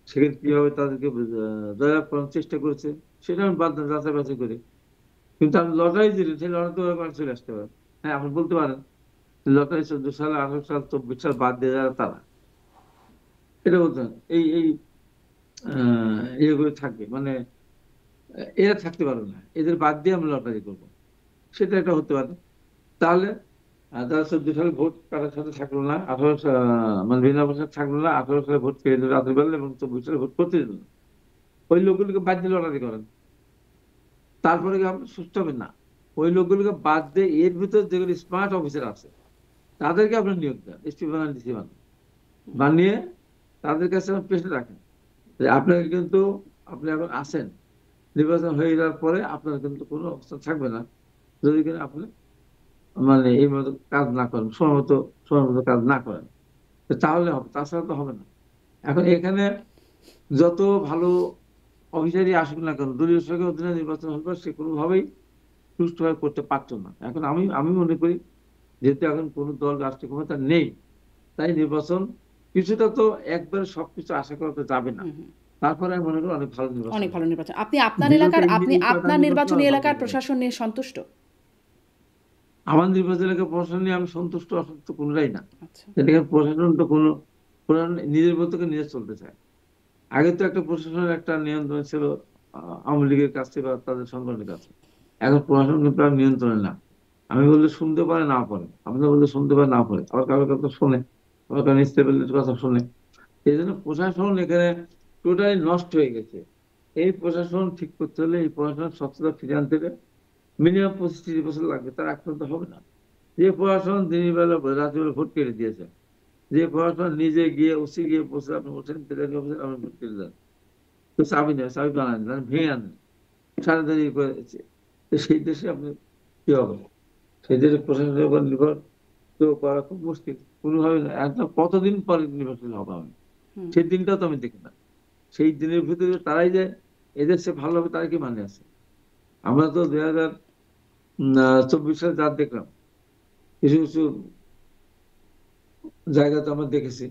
সেখানে কিভাবে তাদেরকে জয়লাভ করার চেষ্টা করেছে, সেটা আমি বাদ যাচাই বাছাই করি। কিন্তু আমি লটারি দিলে সেই লটারি তো ওরা চলে আসতে পারে। হ্যাঁ, আপনি বলতে পারেন লটারি 14 সাল, 18 সাল, 24 সাল বাদ দিয়ে যারা তারা, এটা বলতে পারেন এই এই ইয়েগুলো থাকবে, মানে এরা থাকতে পারবে না, এদের বাদ দিয়ে আমরা লটারি করবো, সেটা একটা হতে পারে। তাহলে তারা 14 সালে ভোট কারোর সাথে থাকলো না, 18 মানে বিনা পয়সা থাকলো না, 18 সালে ভোট পেয়ে দিল রাতের বেলা, এবং 24 সালে ভোট করতে দিল না, ওই লোকগুলোকে বাদ দিয়ে লটারি করেন। তারপরে কি আপনি সুস্থ হবেন না? ওই লোকগুলোকে বাদ দিয়ে এর ভিতর যেগুলো স্মার্ট অফিসার আছে তাদেরকে আপনি নিয়োগ দেন, এসপি বানান, ডিসি বানান, বানিয়ে তাদের কাছে পেশে রাখেন যে আপনাকে কিন্তু, আপনি এখন আসেন, নির্বাচন হয়ে যাওয়ার পরে আপনার কিন্তু কোনো অবস্থা থাকবে না যদি কিনা আপনি মানে এই মতো কাজ না করেন, সময় মতো কাজ না করেন। তো তাহলে হবে, তাছাড়া তো হবে না। এখন এখানে যত ভালো অফিসারই আসুক না কেন, দলীয় সরকারের অধীনে নির্বাচন হওয়ার পর সে কোনোভাবেই সুষ্ঠুভাবে করতে পারতো না। এখন আমি আমি মনে করি, যেহেতু এখন কোনো দল রাষ্ট্রীয় ক্ষমতা নেই, তাই নির্বাচন কিছুটা তো একবারে সবকিছু আশা করা তো যাবে না। হুম, হুম। তারপরে আমি মনে করি অনেক ভালো নির্বাচন অনেক হবে। ভালো নির্বাচন। আপনি আপনার বিগত এলাকার, এই আপনি এই কয়টা আপনার নির্বাচন নির্বাচনী আরো ভালো এলাকার নির্বাচন। প্রশাসন নিয়ে সন্তুষ্ট? আমার নির্বাচন এলাকার প্রশাসন নিয়ে আমি সন্তুষ্ট অসন্তুষ্ট কোনোটাই না। আচ্ছা। এদিকে প্রশাসন তো কোনো প্রশাসন নিজের মতো করে নিজে চলতে চায়। আগে তো একটা প্রশাসনের একটা নিয়ন্ত্রণ ছিল আওয়ামী লীগের কাছে বা তাদের সংগঠনের কাছে। এখন প্রশাসন কিন্তু আর নিয়ন্ত্রণে না। আমি বললে শুনতে পারে না পারে, আপনার বললে শুনতে পারে না পারে, আবার কারোর কথা শোনে, আবার কারো স্টেবিলিটির কথা শোনে। এই জন্য প্রশাসন এখানে টোটালি নষ্ট হয়ে গেছে। এই প্রশাসন ঠিক করতে হলে, এই প্রশাসনের স্বচ্ছতা ফিরিয়ে আনতে হলে মিনিমাম 25-30 বছর লাগবে, তার আক্রান্ত হবে না। যে প্রশাসন দিনের বেলা রাতের বেলা ভোট কেটে দিয়েছে, যে প্রশাসন নিজে গিয়ে ওসি গিয়ে বসে, আপনি বলছেন প্রেসাইডিং অফিসার আপনি ভোট কেটে দেন, তো চাবি নেই, চাবি বানান দেন, ভেঙে আনেন, সারাদিন করেছে, তো সেই দেশে আপনি কি হবে? সেই দেশে প্রশাসনের উপর নির্ভর তো করা খুব মুশকিল, কোনোভাবে না। একদম কতদিন পরে নির্বাচন হবে, আমি হুম, সেই দিনটাও তো আমি দেখি না। সেই দিনের ভিতরে তারাই যে এদের সে ভালো হবে তারা কি মানে আছে? আমরা তো 2024 সালে যা দেখলাম, কিছু কিছু জায়গাতে আমরা দেখেছি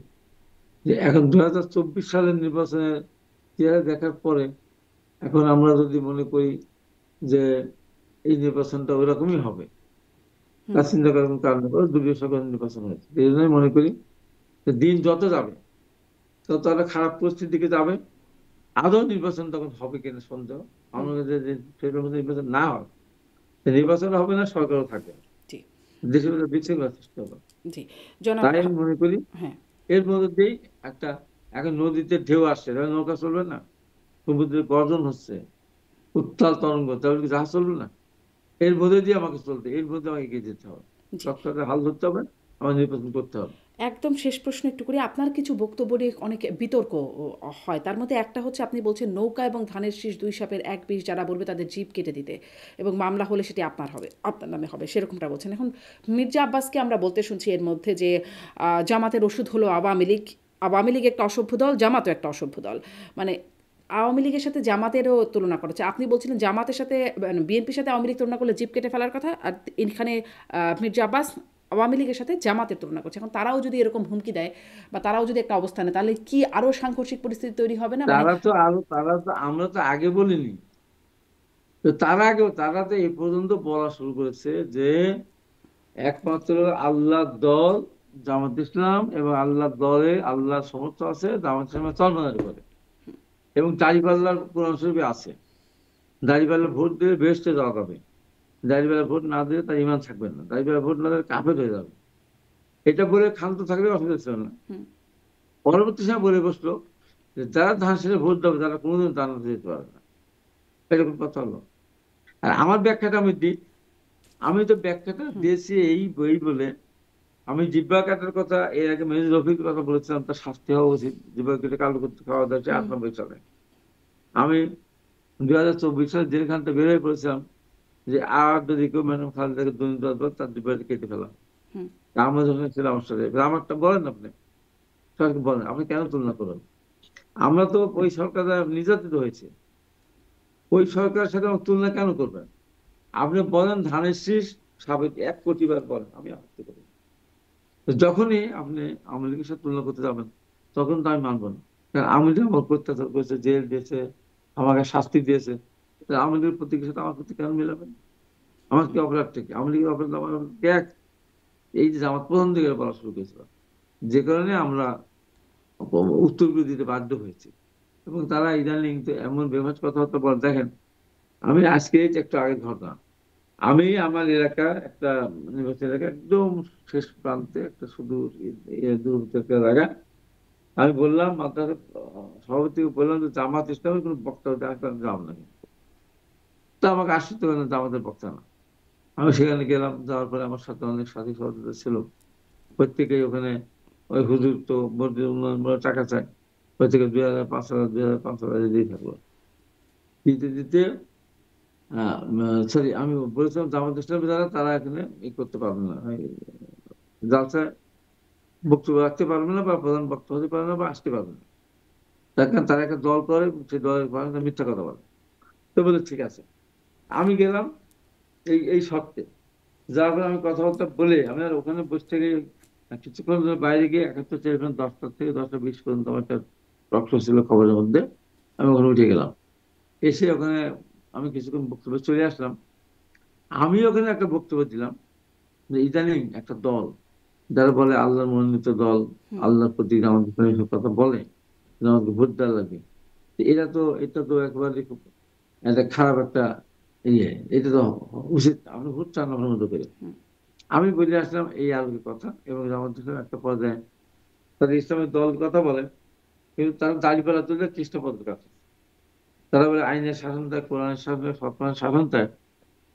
যে এখন 2024 সালের নির্বাচনের চেহারা দেখার পরে এখন আমরা যদি মনে করি যে এই নির্বাচনটা ওইরকমই হবে, হুম। তার চিন্তা করার কোনো কারণ নেই। ওই দলীয় সরকার নির্বাচন হয়েছে, এই জন্যই মনে করি যে দিন যত যাবে তত একটা খারাপ পরিস্থিতির দিকে যাবে। আদৌ নির্বাচন তখন হবে কিনা সন্দেহ। হুম, আমার কাছে যে সেরকম যদি নির্বাচন না হয়, সে নির্বাচন হবে না, সরকারও থাকবে না, জি, দেশের মধ্যে বিশৃঙ্খলা সৃষ্টি হবে। জি। জনাব তাই আমি মনে করি হ্যাঁ, এর মধ্যে দিয়েই একটা, এখন নদীতে ঢেউ আসছে, তাহলে নৌকা চলবে না? সমুদ্রের গর্জন হচ্ছে, উত্তাল তরঙ্গ, তাহলে কি জাহাজ চলবে না? এর মধ্যে দিয়ে আমাকে চলতে, এর মধ্যে আমাকে এগিয়ে যেতে হবে, জি। শক্ত হাতে হাল ধরতে হবে, আমার নির্বাচন করতে হবে। একদম শেষ প্রশ্ন একটু করি। আপনার কিছু বক্তব্য নিয়ে অনেক বিতর্ক হয়। তার মধ্যে একটা হচ্ছে, আপনি বলছেন নৌকা এবং ধানের শীষ ২ সাপের এক বিষ, যারা বলবে তাদের জিভ কেটে দিতে, এবং মামলা হলে সেটি আপনার হবে, আপনার নামে হবে, সেরকমটা বলছেন। এখন মির্জা আব্বাসকে আমরা বলতে শুনছি এর মধ্যে যে জামাতের ওষুধ হলো আওয়ামী লীগ। আওয়ামী লীগ একটা অসভ্য দল, জামাতও একটা অসভ্য দল। মানে আওয়ামী লীগের সাথে জামাতেরও তুলনা করা হচ্ছে। আপনি বলছিলেন জামাতের সাথে, বিএনপির সাথে আওয়ামী লীগ তুলনা করলে জিভ কেটে ফেলার কথা, আর এখানে মির্জা আব্বাস আওয়ামী লীগের সাথে জামাতের তুলনা করছে। এখন তারাও যদি এরকম হুমকি দেয় বা তারাও যদি একটা অবস্থানে, তাহলে কি আরো সাংঘর্ষিক পরিস্থিতি তৈরি হবে না? মানে তারা তো, আমরা তো আগে বলিনি, তো তারা তো এই পর্যন্ত বলা শুরু করেছে যে একমাত্র আল্লাহ দল জামাত ইসলাম, এবং আল্লাহ দলে আল্লাহর সমর্থ আছে, জামাত ইসলামের চলমানের করে, এবং দাঁড়িপাল্লার কোরআন শরীফে আছে দাঁড়িপাল্লা ভোট দিলে বেহেশতে যাওয়া যাবে, দাঁড়িপাল্লা ভোট না দিলে তার ইমান থাকবে না, দাঁড়িপাল্লা ভোট না দিলে কাফের হয়ে যাবে। এটা বলে ক্ষান্ত থাকলে অসুবিধা ছিল না। হুম, পরবর্তী সময় বলে বসলো যে যারা ধান শেষে ভোট দেবে তারা কোনোদিন জান্নাতে যেতে পারবে না, এরকম কথা হলো। আর আমার ব্যাখ্যাটা আমি দিই, আমি তো ব্যাখ্যাটা হুম, দিয়েছি এই বই বলে, আমি জিব্বা কাটার কথা এর আগে মেজর রফিকের কথা বলেছিলাম, তার শাস্তি হওয়া উচিত, জিব্বা কেটে কালো করতে খাওয়া দাওয়া হুম, 98 সালে। আমি 2024 সালে জেলখান থেকে বের হয়ে পড়েছিলাম যে আর যদি কেউ ম্যাডাম খালেদাকে দুর্নীতি, তার জিব্বাটা কেটে ফেলা। হুম, আমার যখন ছিল আমার সাথে, আমারটা বলেন আপনি, সরকার বলেন আপনি কেন তুলনা করেন? আমরা তো ওই সরকার দ্বারা নির্যাতিত হয়েছে, ওই সরকারের সাথে আমার তুলনা কেন করবেন? আপনি বলেন ধানের শীষ সাবেক 1 কোটি বার বলেন, আমি আপত্তি করি না। তো যখনই আপনি আওয়ামী লীগের সাথে তুলনা করতে যাবেন, তখন তো আমি মানবো না। কারণ আওয়ামী লীগ আমার অত্যাচার করেছে, জেল দিয়েছে, আমাকে শাস্তি দিয়েছে। আওয়ামী লীগের প্রতীকের সাথে আমার প্রতি কেন মিলাবেন? আমার কি অপরাধটা কি? আওয়ামী লীগের অপরাধ আমার এক। এই যে জামাত প্রধান দিকে বলা শুরু করেছিল, যে কারণে আমরা উত্তর দিতে বাধ্য হয়েছি। এবং তারা ইদানিং তো এমন বেভাজ কথাবার্তা বলে, দেখেন আমি আজকে একটু আগের ঘটনা, আমি আমার এলাকা একটা নির্বাচনী এলাকা একদম শেষ প্রান্তে একটা সুদূর দূর একটা জায়গা, আমি বললাম মাদ্রাসা সভাপতিকে বললাম যে জামাত ইসলামের কোনো বক্তব্য দেওয়া যাব না, তো আমাকে আশ্রিত হলেন জামাতের বক্তা না। আমি সেখানে গেলাম, যাওয়ার পরে আমার সাথে অনেক সাথী সহযোগিতা ছিল, প্রত্যেকেই ওখানে ওই হুজুর তো মসজিদ উন্নয়ন বলে টাকা চায়, প্রত্যেকে 2,000 5,000 2,000 5,000 দিয়ে থাকলো। দিতে দিতে সরি, আমি বলেছিলাম জামাত ইসলামী যারা তারা এখানে ই করতে পারবে না, জালসায় বক্তব্য রাখতে পারবে না, বা প্রধান বক্তা হতে পারবে না, বা আসতে পারবে না। তার কারণ তারা একটা দল করে, সেই দলের বারান্দায় মিথ্যা কথা বলে। তো বলে ঠিক আছে, আমি গেলাম এই এই শর্তে। যার পরে আমি কথাবার্তা বলে আমি আর ওখানে বসে থেকে কিছুক্ষণ ধরে বাইরে গিয়ে 71 টেলিফোন 10টা থেকে 10টা 20 পর্যন্ত আমার একটা টক ছিল খবরের মধ্যে, আমি ওখানে উঠে গেলাম। এসে ওখানে আমি কিছুক্ষণ বক্তব্য চলে আসলাম। আমি ওখানে একটা বক্তব্য দিলাম যে ইদানিং একটা দল যারা বলে আল্লাহর মনোনীত দল, আল্লাহর প্রতি আমাদের কথা বলে যে আমাকে ভোট দেওয়া লাগবে, তো এটা তো একেবারে খুব একটা খারাপ একটা ইয়ে, এটা তো উচিত, আপনি ভোট চান আপনার মতো করে। আমি বলে আসলাম এই আলোকের কথা, এবং আমাদের সঙ্গে একটা পর্যায়ে তাদের ইসলামের দল কথা বলে, কিন্তু তারা দাঁড়িপাল্লা তুলে খ্রিস্টপদের কাছে, তারা বলে আইনের শাসন দেয়, কোরআনের শাসন দেয়, সৎমানের শাসন দেয়,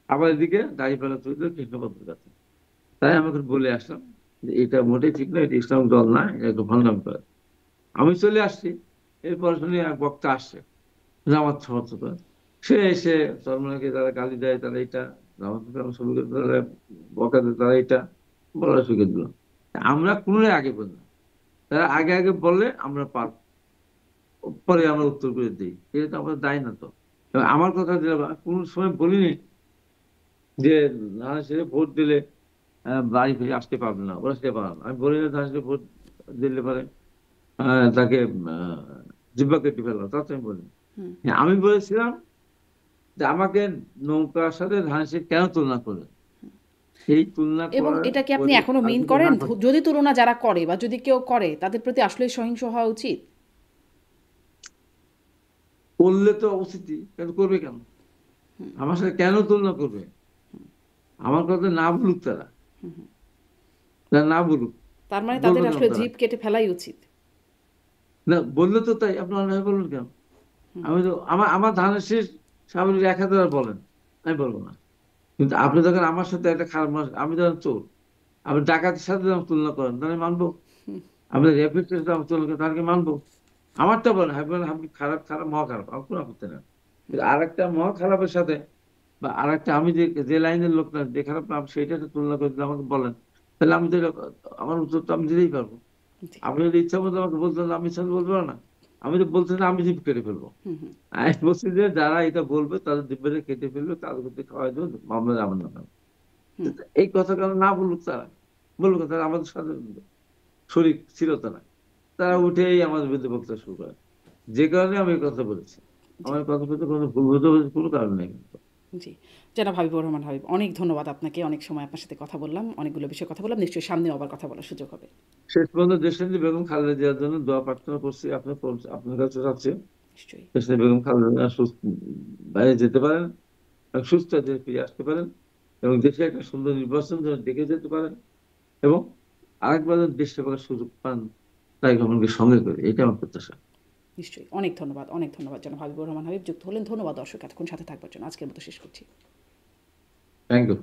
আবার এদিকে দাঁড়িপাল্লা তুলে খ্রিস্টপদের কাছে। তাই আমি এখন বলে আসলাম যে এটা মোটেই ঠিক না, এটা ইসলামিক দল না, এটা একটু ভণ্ডামি করে। আমি চলে আসছি, এরপর শুনি এক বক্তা আসছে জামাত সমর্থক, সে এসে চরমনাকে তারা গালি দেয়, তারা এটা জামাত ছবিকে তারা বকা দেয়, তারা এটা বলার সুযোগ দিল। আমরা কোনোই আগে বলি না, তারা আগে আগে বললে আমরা পার, পরে আমরা উত্তর করে দিই, এটা তো আমাদের দায় না তো। এবং আমার কথা দিলে কোন সময় বলিনি যে ধানের শেষে ভোট দিলে বাড়ি ফিরে আসতে পারবে না, ওরা আসতে পারবে না। আমি বলি না ধানের শেষে ভোট দিলে পরে তাকে জিব্বা কেটে ফেললো, তা তো আমি বলি। হ্যাঁ, আমি বলেছিলাম যে আমাকে নৌকার সাথে ধানের শেষ কেন তুলনা করলেন, এই তুলনা এবং করার এটা কি আপনি করে এখনো আর মেইন যদি না করেন? করে, যদি তুলনা যারা করে বা যদি কেউ করে তাদের প্রতি আসলে সহিংস হওয়া উচিত? করলে তো উচিতই, কিন্তু করবে কেন? আমার সাথে কেন তুলনা করবে? আমার কথা না বলুক তারা, তারা না বলুক, তার মানে তাদের বলবে কেন আসলে তারা? জিভ কেটে ফেলাই উচিত। না বললে তো তাই, আপনি অন্যায় বলবেন কেন? আমি তো আমার আমার ধানের শীষ সামনে 1,000 বলেন, আমি বলবো না। কিন্তু আপনি যখন আমার সাথে একটা খারাপ মানুষ, আমি যখন চোর, আপনি ডাকাতের সাথে যখন তুলনা করেন, তাহলে মানবো। আপনি র্যাপিড টেস্ট যখন তুলনা করেন, তাহলে কি মানবো? আমারটা বলেন, আপনি খারাপ খারাপ মহা খারাপ, আমার কোনো আপত্তি নেই। কিন্তু আরেকটা মহা খারাপের সাথে, বা আরেকটা আমি যে যে লাইনের লোক না, যে খারাপ না, আপনি সেইটার সাথে তুলনা করে যদি আমাকে বলেন, তাহলে আমি তো আমার উত্তর তো আমি দিতেই পারবো। জি। আপনি যদি ইচ্ছা মতো আমাকে বলতেন, আমি ইচ্ছা মতো বলবো না। আমি তো বলতেছি না, আমি জিভ কেটে ফেলবো। আমি বলছি যে যারা এটা বলবে তাদের জিব্বাটা কেটে ফেলবে, তাদের প্রতি খাওয়াই দেবো, মামলা যাবেন না। এই কথা কেন না বলুক তারা, বলুক, তারা আমাদের সাথে শরীক ছিল তারা, তারা উঠেই আমাদের বিরুদ্ধে বক্তব্য শুরু করে, যে কারণে আমি এই কথা বলেছি। জি। আমার কথা বলতে কোনো ভুল বোঝাবুঝির কোনো কারণ নেই কিন্তু। জি। জনাব হাবিবুর রহমান হাবিব, অনেক ধন্যবাদ আপনাকে। অনেক সময় আপনার সাথে কথা বললাম, অনেকগুলো বিষয়ে কথা বললাম। নিশ্চয়ই সামনেও আবার কথা বলার সুযোগ হবে। শেষ পর্যন্ত দেশনেত্রী বেগম খালেদা জিয়ার জন্য দোয়া প্রার্থনা করছি, আপনার কাছে চাচ্ছি নিশ্চয়ই। দেশনেত্রী বেগম খালেদা জিয়া সুস্থ বাইরে যেতে পারেন, এবং সুস্থ দেশে ফিরে আসতে পারেন, এবং দেশে একটা সুন্দর নির্বাচন যেন দেখে যেতে পারেন, এবং আরেকবার যেন দেশ সেবার সুযোগ পান, তাই ভ্রমণকে সঙ্গে করে, এটা আমার প্রত্যাশা। নিশ্চয়ই। অনেক ধন্যবাদ জনাব হাবিবুর রহমান হাবিব যুক্ত হলেন। ধন্যবাদ দর্শক এতক্ষণ সাথে থাকবার জন্য। আজকের মতো শেষ করছি। Thank you.